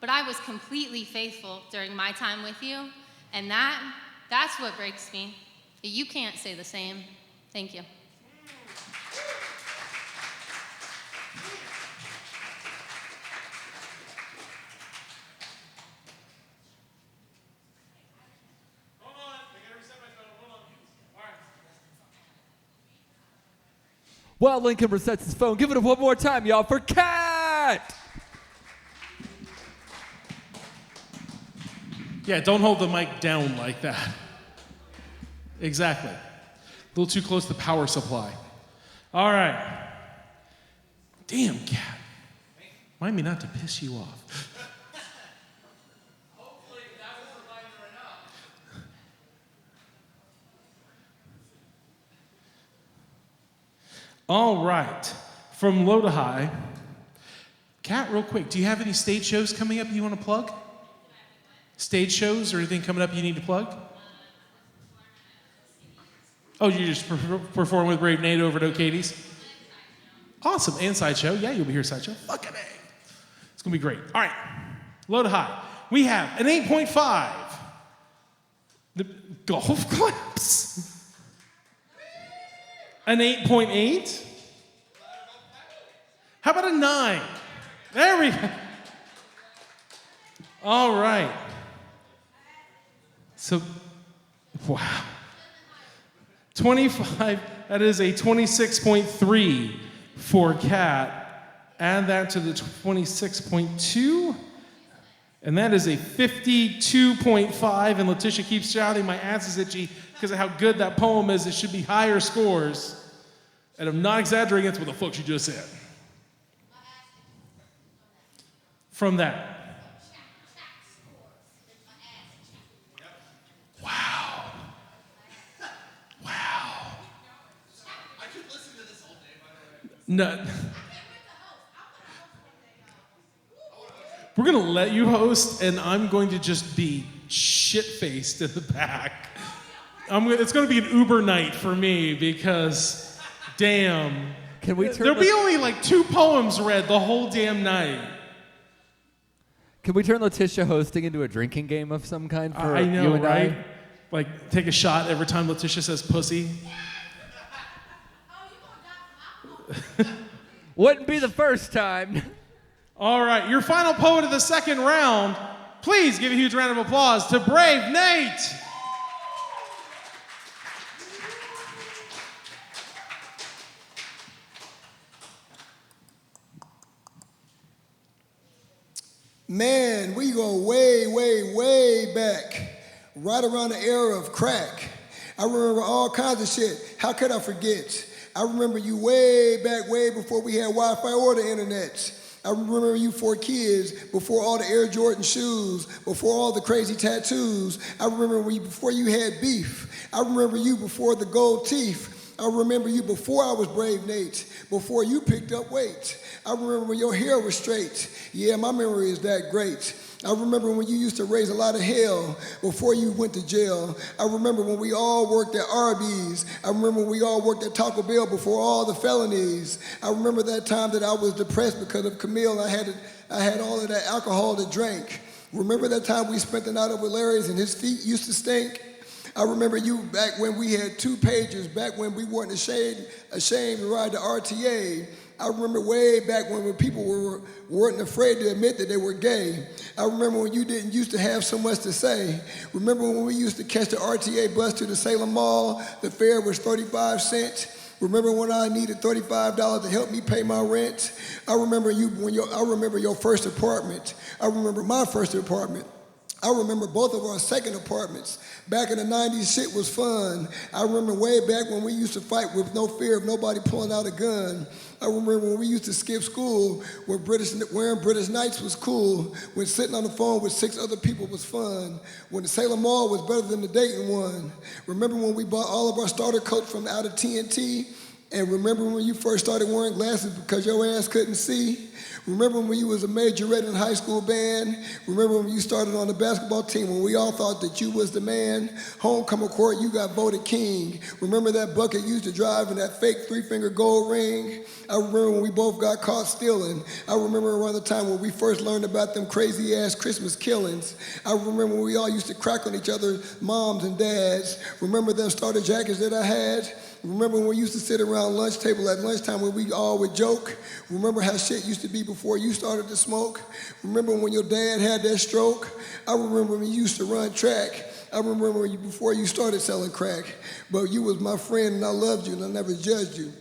But I was completely faithful during my time with you, and that's what breaks me. You can't say the same. Thank you. While Lincoln resets his phone, give it up one more time, y'all, for Kat! Yeah, don't hold the mic down like that. Exactly. A little too close to the power supply. All right. Damn, Kat. Remind me not to piss you off. Hopefully that was reminder enough. All right. From low to high. Kat, real quick, do you have any stage shows coming up you want to plug? Stage shows or anything coming up you need to plug? Oh, you just perform with Brave Nate over at O'Katie's? Awesome. And Sideshow. Yeah, you'll be here, Sideshow. Fucking A. It's going to be great. All right. Low to high. We have an 8.5. The golf claps. An 8.8. How about a 9? There we go. All right. So, wow. 25, that is a 26.3 for Kat. Add that to the 26.2, and that is a 52.5, and Letitia keeps shouting, my ass is itchy, because of how good that poem is. It should be higher scores. And I'm not exaggerating, that's what the fuck she just said. From that. Wow. Wow. I could listen to this all day, by the way. No. We're going to let you host, and I'm going to just be shit-faced in the back. It's going to be an Uber night for me because, damn. Can we There'll be only like 2 poems read the whole damn night. Can we turn Letitia hosting into a drinking game of some kind for I know, you and right? Like, take a shot every time Letitia says pussy. Wouldn't be the first time. All right, your final poet of the second round. Please give a huge round of applause to Brave Nate. Man, we go way, way, way back, right around the era of crack. I remember all kinds of shit. How could I forget? I remember you way back, way before we had Wi-Fi or the internet. I remember you 4 kids, before all the Air Jordan shoes, before all the crazy tattoos. I remember before you had beef. I remember you before the gold teeth. I remember you before I was Brave Nate, before you picked up weight. I remember when your hair was straight. Yeah, my memory is that great. I remember when you used to raise a lot of hell before you went to jail. I remember when we all worked at Arby's. I remember when we all worked at Taco Bell before all the felonies. I remember that time that I was depressed because of Camille. I had all of that alcohol to drink. Remember that time we spent the night over Larry's and his feet used to stink? I remember you back when we had 2 pages, back when we weren't ashamed to ride the RTA. I remember way back when people weren't afraid to admit that they were gay. I remember when you didn't used to have so much to say. Remember when we used to catch the RTA bus to the Salem Mall, the fare was 35 cents. Remember when I needed $35 to help me pay my rent? I remember your first apartment. I remember my first apartment. I remember both of our second apartments. Back in the 90s, shit was fun. I remember way back when we used to fight with no fear of nobody pulling out a gun. I remember when we used to skip school, when wearing British Knights was cool, when sitting on the phone with 6 other people was fun, when the Salem Mall was better than the Dayton one. Remember when we bought all of our starter coats from out of TNT? And remember when you first started wearing glasses because your ass couldn't see? Remember when you was a majorette in high school band? Remember when you started on the basketball team when we all thought that you was the man? Homecoming court, you got voted king. Remember that bucket you used to drive and that fake 3-finger gold ring? I remember when we both got caught stealing. I remember around the time when we first learned about them crazy ass Christmas killings. I remember when we all used to crack on each other's moms and dads. Remember them starter jackets that I had? Remember when we used to sit around lunch table at lunchtime when we all would joke? Remember how shit used to be before you started to smoke? Remember when your dad had that stroke? I remember when you used to run track. I remember before you started selling crack. But you was my friend and I loved you and I never judged you.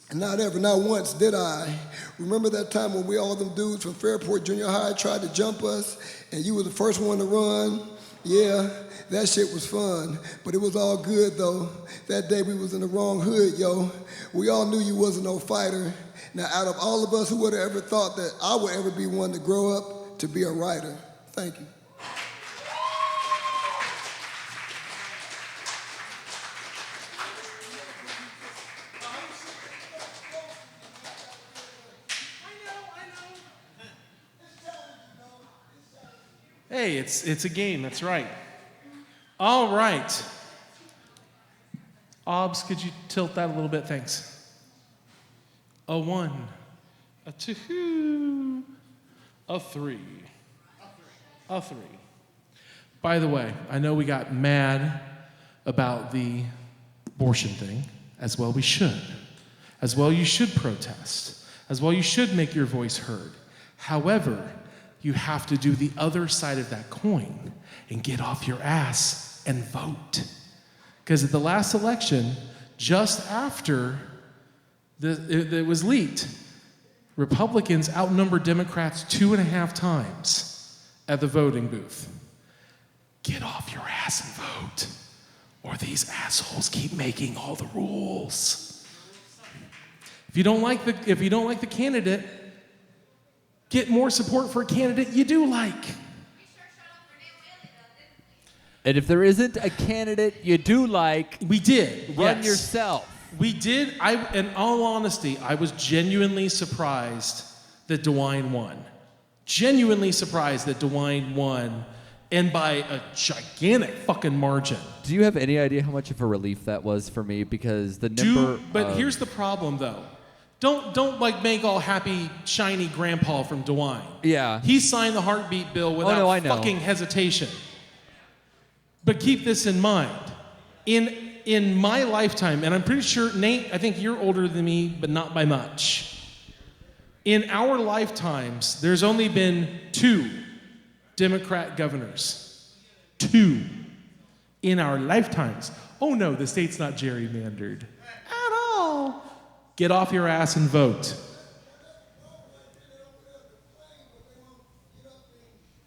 And not once did I. Remember that time when all them dudes from Fairport Junior High tried to jump us and you were the first one to run? Yeah, that shit was fun, but it was all good though. That day we was in the wrong hood, yo. We all knew you wasn't no fighter. Now out of all of us, who would have ever thought that I would ever be one to grow up to be a writer? Thank you. Hey, it's a game, that's right. All right. Obs, could you tilt that a little bit? Thanks. A 1, a 2, a 3, a 3. By the way, I know we got mad about the abortion thing. As well we should. As well you should protest. As well you should make your voice heard. However, you have to do the other side of that coin and get off your ass and vote. Because at the last election, just after it was leaked, Republicans outnumbered Democrats 2.5 times at the voting booth. Get off your ass and vote, or these assholes keep making all the rules. If you don't like the candidate, get more support for a candidate you do like. And if there isn't a candidate you do like, we did. Run yes. yourself. We did. In all honesty, I was genuinely surprised that DeWine won. Genuinely surprised that DeWine won, and by a gigantic fucking margin. Do you have any idea how much of a relief that was for me? Because the number. But here's the problem, though. Don't like make all happy, shiny grandpa from DeWine. Yeah. He signed the heartbeat bill without I know. fucking hesitation. But keep this in mind. In my lifetime, and I'm pretty sure, Nate, I think you're older than me, but not by much. In our lifetimes, there's only been 2 Democrat governors. 2 in our lifetimes. Oh no, the state's not gerrymandered at all. Get off your ass and vote.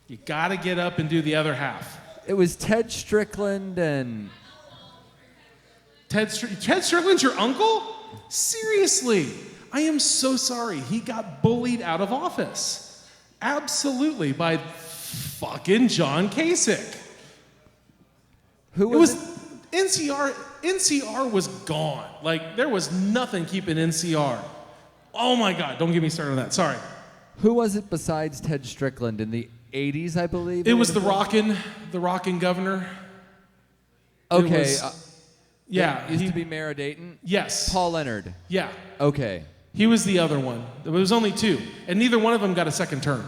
You gotta get up and do the other half. It was Ted Strickland and... Ted Strickland's your uncle? Seriously, I am so sorry. He got bullied out of office. Absolutely, by fucking John Kasich. Who was it? NCR was gone. Like, there was nothing keeping NCR. Oh my God, don't get me started on that, sorry. Who was it besides Ted Strickland in the 80s, I believe? It was the rockin' governor. Okay. Yeah. He used to be mayor of Dayton? Yes. Paul Leonard. Yeah. Okay. He was the other one. There was only 2, and neither one of them got a second term.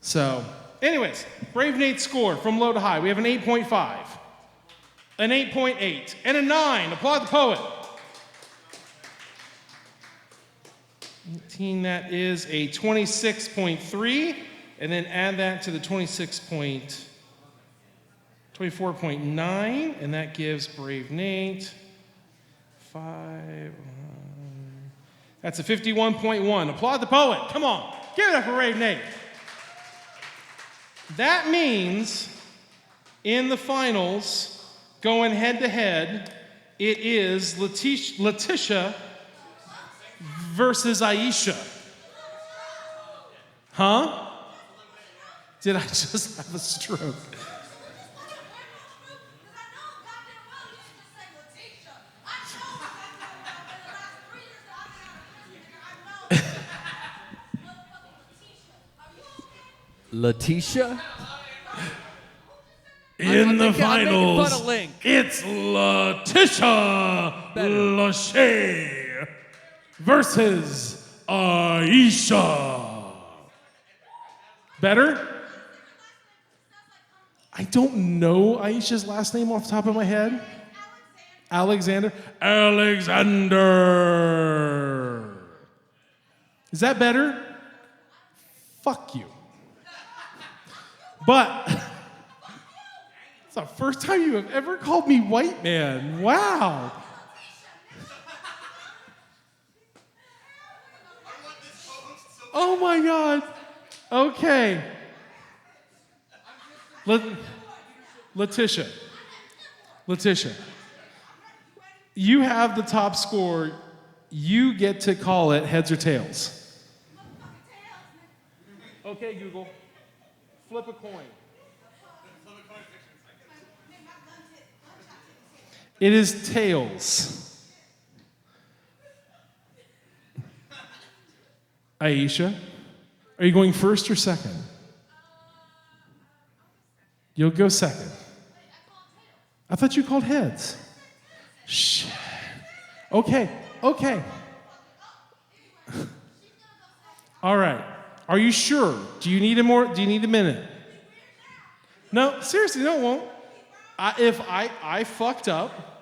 So, anyways, Brave Nate's score from low to high. We have an 8.5, an 8.8, and a 9. Applaud the poet. 18, that is a 26.3, and then add that to the 24.9, and that gives Brave Nate 5. That's a 51.1. Applaud the poet. Come on. Give it up for Brave Nate. That means in the finals, going head to head, it is Letitia versus Aisha. Huh? Did I just have a stroke? Letitia? In the I'm making fun finals, of Link. it's Letitia Lachey versus Aisha. Better? I don't know Aisha's last name off the top of my head. Alexander. Is that better? Fuck you. But it's the first time you have ever called me white man. Wow. Oh my God. Okay. Letitia. You have the top score. You get to call it heads or tails. Okay, Google. Flip a coin. It is tails. Aisha, are you going first or second? You'll go second. I thought you called heads. Shit. Okay. All right. Are you sure? Do you need a minute? No, seriously, no, it won't. If I fucked up,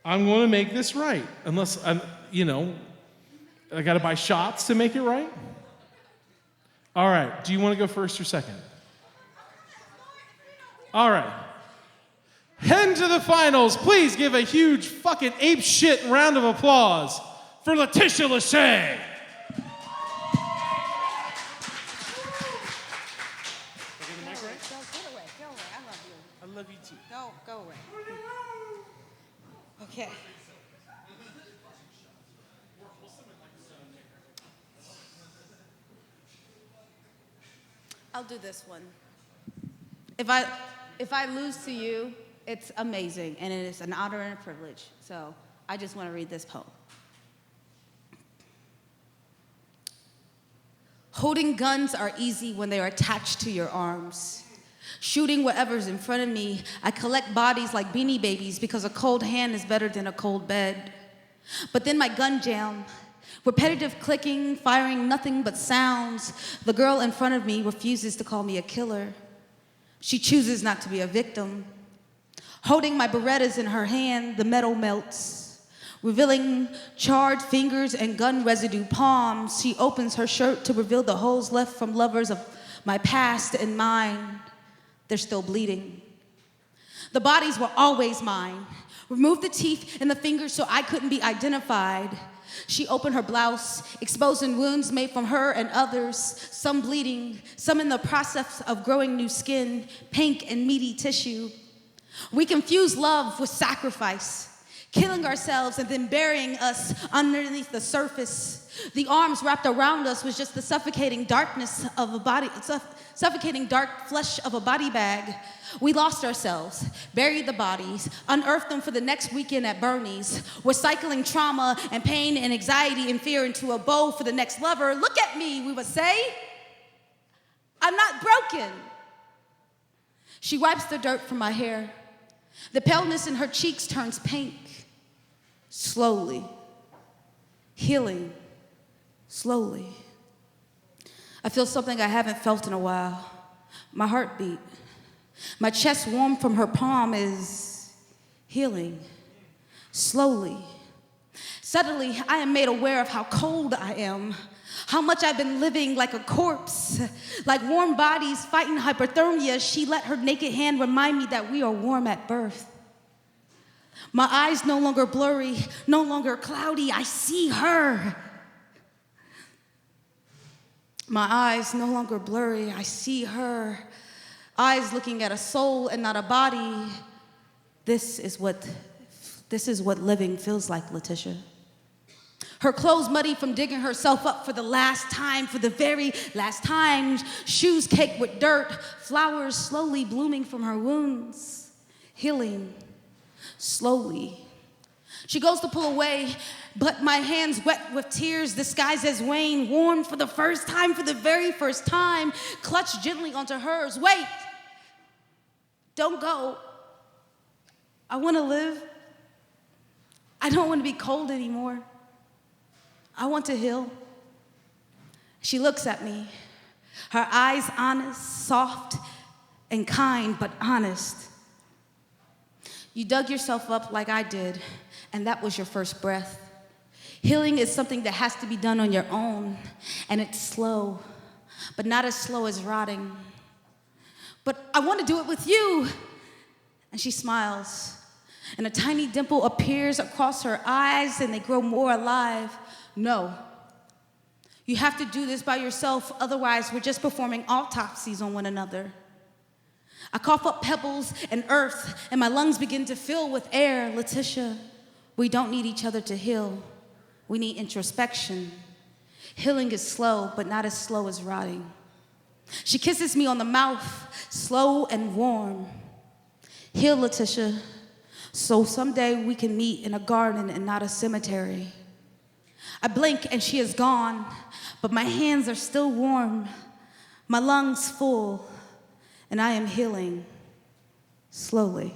I'm going to make this right. Unless, I got to buy shots to make it right? All right. Do you want to go first or second? All right. Heading to the finals, please give a huge fucking ape shit round of applause for Letitia Lachey. I love you too. Go away. Okay. I'll do this one. If I lose to you, it's amazing, and it is an honor and a privilege. So I just want to read this poem. Holding guns are easy when they are attached to your arms. Shooting whatever's in front of me, I collect bodies like Beanie Babies because a cold hand is better than a cold bed. But then my gun jam, repetitive clicking, firing nothing but sounds. The girl in front of me refuses to call me a killer. She chooses not to be a victim. Holding my Berettas in her hand, the metal melts. Revealing charred fingers and gun residue palms, she opens her shirt to reveal the holes left from lovers of my past and mine. They're still bleeding. The bodies were always mine. Remove the teeth and the fingers so I couldn't be identified. She opened her blouse, exposing wounds made from her and others, some bleeding, some in the process of growing new skin, pink and meaty tissue. We confuse love with sacrifice, killing ourselves and then burying us underneath the surface. The arms wrapped around us was just the suffocating darkness of a body, suffocating dark flesh of a body bag. We lost ourselves, buried the bodies, unearthed them for the next weekend at Bernie's. We're cycling trauma and pain and anxiety and fear into a bowl for the next lover. Look at me, we would say. I'm not broken. She wipes the dirt from my hair. The paleness in her cheeks turns pink. Slowly. Healing. Slowly. I feel something I haven't felt in a while. My heartbeat. My chest warm from her palm is healing. Slowly. Suddenly, I am made aware of how cold I am. How much I've been living like a corpse. Like warm bodies fighting hypothermia, she let her naked hand remind me that we are warm at birth. My eyes no longer blurry, no longer cloudy. I see her. My eyes no longer blurry. I see her. Eyes looking at a soul and not a body. This is what living feels like, Letitia. Her clothes muddy from digging herself up for the last time, for the very last time. Shoes caked with dirt, flowers slowly blooming from her wounds. Healing, slowly. She goes to pull away, but my hands wet with tears, disguised as Wayne, warm for the first time, for the very first time, clutched gently onto hers. Wait, don't go. I want to live. I don't want to be cold anymore. I want to heal. She looks at me, her eyes honest, soft, and kind, but honest. You dug yourself up like I did, and that was your first breath. Healing is something that has to be done on your own, and it's slow, but not as slow as rotting. But I want to do it with you. And she smiles, and a tiny dimple appears across her eyes, and they grow more alive. No, you have to do this by yourself, otherwise we're just performing autopsies on one another. I cough up pebbles and earth, and my lungs begin to fill with air. Letitia, we don't need each other to heal. We need introspection. Healing is slow, but not as slow as rotting. She kisses me on the mouth, slow and warm. Heal, Letitia, so someday we can meet in a garden and not a cemetery. I blink and she is gone, but my hands are still warm, my lungs full, and I am healing slowly.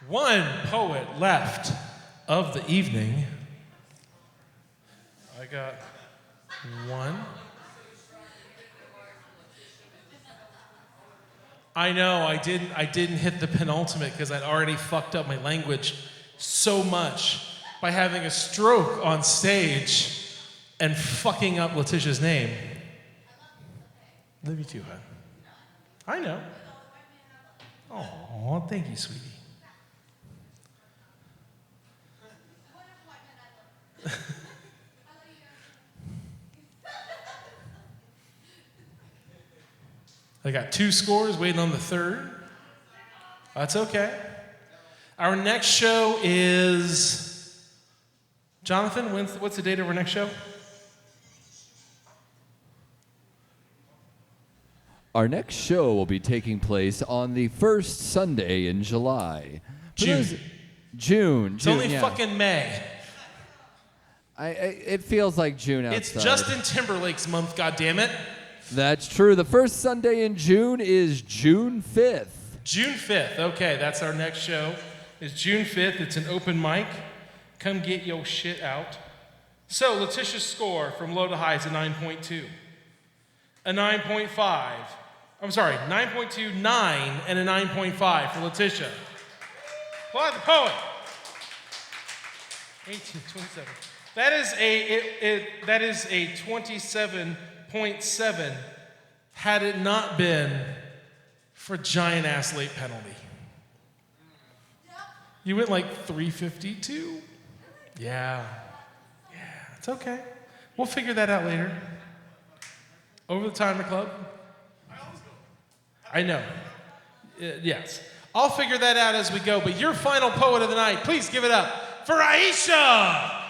One poet left of the evening. I got one. I know I didn't hit the penultimate because I'd already fucked up my language so much by having a stroke on stage and fucking up Letitia's name. Love you too, hon. I know. Oh, thank you, sweetie. I got 2 scores, waiting on the third. That's okay. Our next show is... Jonathan, what's the date of our next show? Our next show will be taking place on the first Sunday in July. June. June. It's only yeah. fucking May. It feels like June outside. It's Justin Timberlake's month, goddammit. That's true. The first Sunday in June is June 5th. June 5th. Okay, that's our next show. It's June 5th. It's an open mic. Come get your shit out. So, Letitia's score from low to high is a 9.2. A 9.5. I'm sorry, 9.2, 9, and a 9.5 for Letitia. Applaud the poet. 1827. That is a 27.7 had it not been for giant ass late penalty. You went like 352? Yeah, it's okay. We'll figure that out later. Over the timer club? I know. Yes. I'll figure that out as we go, but your final poet of the night, please give it up for Aisha!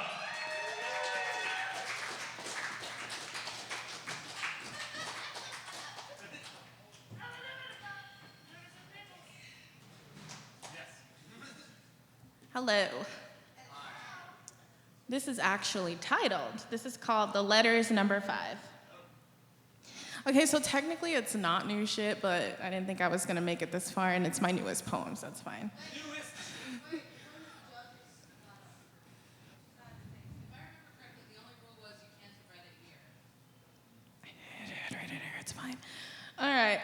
Hello. This is actually titled. This is called The Letters Number 5. Okay, so technically it's not new shit, but I didn't think I was gonna make it this far, and it's my newest poem, so that's fine. Right in here, it's fine. All right.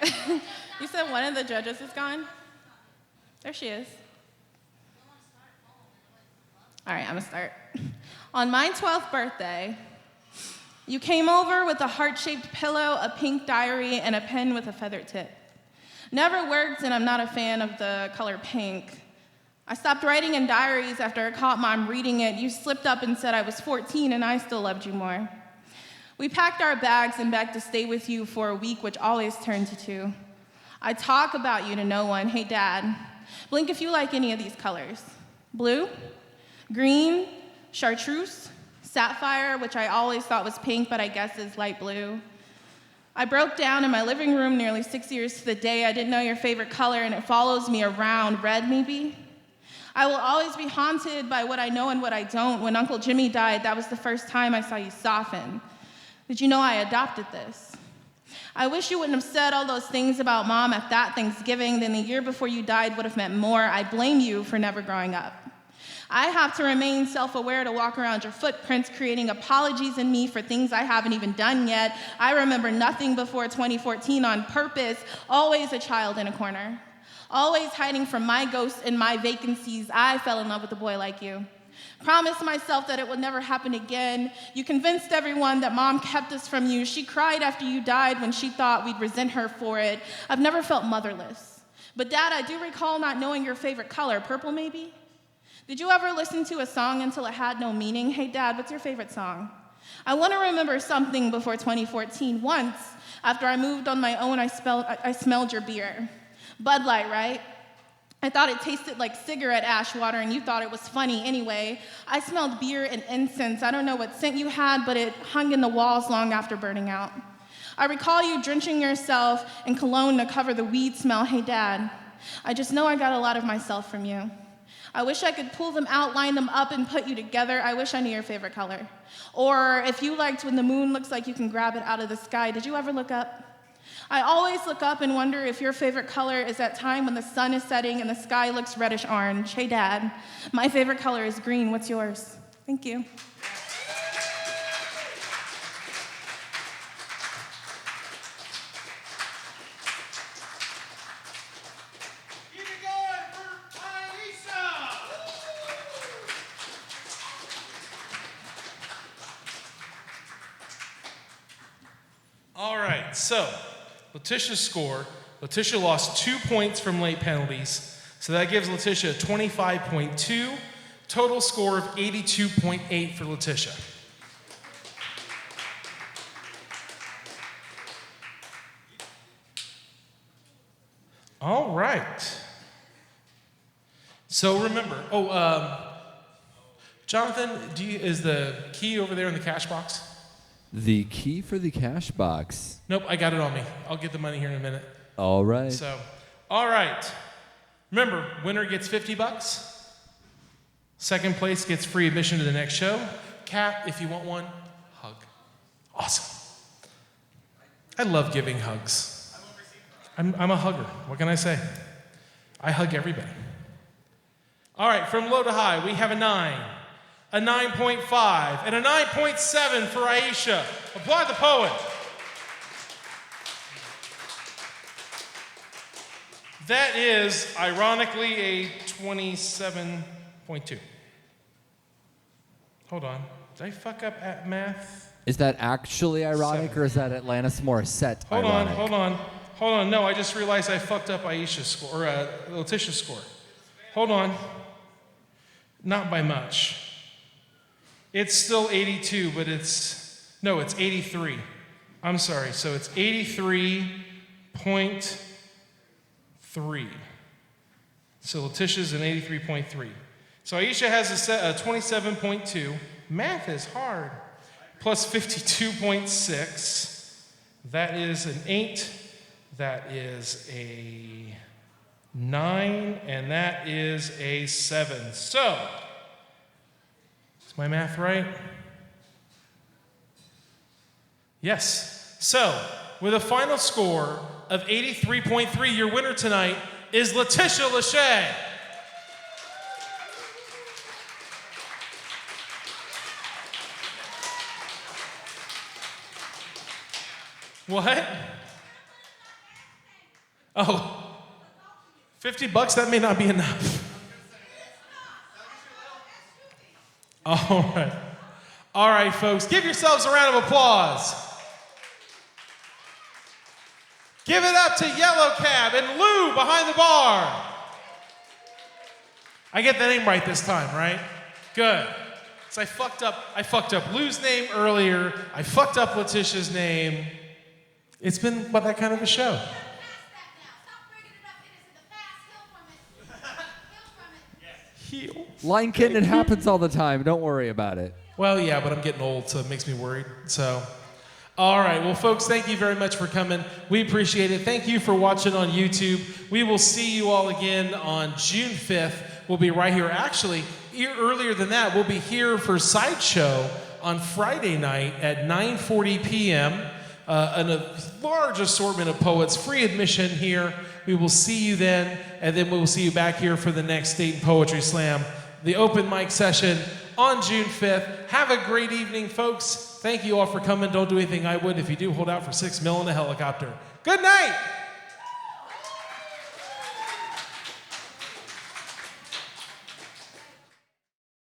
You said one of the judges is gone? There she is. All right, I'm gonna start. On my 12th birthday, you came over with a heart-shaped pillow, a pink diary, and a pen with a feathered tip. Never worked, and I'm not a fan of the color pink. I stopped writing in diaries after I caught Mom reading it. You slipped up and said I was 14, and I still loved you more. We packed our bags and begged to stay with you for a week, which always turned to 2. I talk about you to no one. Hey, Dad, blink if you like any of these colors. Blue, green, chartreuse, sapphire, which I always thought was pink, but I guess is light blue. I broke down in my living room nearly 6 years to the day. I didn't know your favorite color, and it follows me around. Red, maybe? I will always be haunted by what I know and what I don't. When Uncle Jimmy died, that was the first time I saw you soften. Did you know I adopted this? I wish you wouldn't have said all those things about Mom at that Thanksgiving. Then the year before you died would have meant more. I blame you for never growing up. I have to remain self-aware to walk around your footprints, creating apologies in me for things I haven't even done yet. I remember nothing before 2014 on purpose, always a child in a corner. Always hiding from my ghosts and my vacancies. I fell in love with a boy like you. Promised myself that it would never happen again. You convinced everyone that Mom kept us from you. She cried after you died when she thought we'd resent her for it. I've never felt motherless. But Dad, I do recall not knowing your favorite color. Purple, maybe? Did you ever listen to a song until it had no meaning? Hey, Dad, what's your favorite song? I want to remember something before 2014. Once, after I moved on my own, I smelled your beer. Bud Light, right? I thought it tasted like cigarette ash water, and you thought it was funny anyway. I smelled beer and incense. I don't know what scent you had, but it hung in the walls long after burning out. I recall you drenching yourself in cologne to cover the weed smell. Hey, Dad, I just know I got a lot of myself from you. I wish I could pull them out, line them up, and put you together. I wish I knew your favorite color. Or if you liked when the moon looks like you can grab it out of the sky, did you ever look up? I always look up and wonder if your favorite color is that time when the sun is setting and the sky looks reddish-orange. Hey, Dad, my favorite color is green. What's yours? Thank you. All right, so Letitia's score. Letitia lost 2 points from late penalties, so that gives Letitia a 25.2, total score of 82.8 for Letitia. All right. So remember, Jonathan, is the key over there in the cash box? The key for the cash box. Nope, I got it on me. I'll get the money here in a minute. All right. So, all right. Remember, winner gets $50. Second place gets free admission to the next show. cat, if you want one, hug. Awesome. I love giving hugs. I'm a hugger. What can I say? I hug everybody. All right, from low to high, we have a 9, a 9.5, and a 9.7 for Aisha. Applaud the poet. That is, ironically, a 27.2. Hold on. Did I fuck up at math? Is that actually ironic, or is that Atlantis Morissette ironic? Hold on. No, I just realized I fucked up Aisha's score, or Letitia's score. Hold on. Not by much. It's still 82, but it's 83. I'm sorry, so it's 83.3. So Letitia's an 83.3. So Aisha has a 27.2. Math is hard. Plus 52.6. That is an 8. That is a 9. And that is a 7. So, is my math right? Yes. So, with a final score of 83.3, your winner tonight is Letitia Lachey. What? Oh, $50? That may not be enough. All right. All right, folks. Give yourselves a round of applause. Give it up to Yellow Cab and Lou behind the bar. I get the name right this time, right? Good. So I fucked up Lou's name earlier. I fucked up Letitia's name. It's been that kind of a show. Heal. Line kitten, it happens all the time. Don't worry about it. Well, yeah, but I'm getting old, so it makes me worried. So, all right. Well, folks, thank you very much for coming. We appreciate it. Thank you for watching on YouTube. We will see you all again on June 5th. We'll be right here. Actually, earlier than that, we'll be here for Sideshow on Friday night at 9:40 p.m. And a large assortment of poets, free admission here. We will see you then, and then we will see you back here for the next Dayton Poetry Slam, the open mic session on June 5th. Have a great evening, folks. Thank you all for coming. Don't do anything I would. If you do, hold out for $6 million in a helicopter. Good night.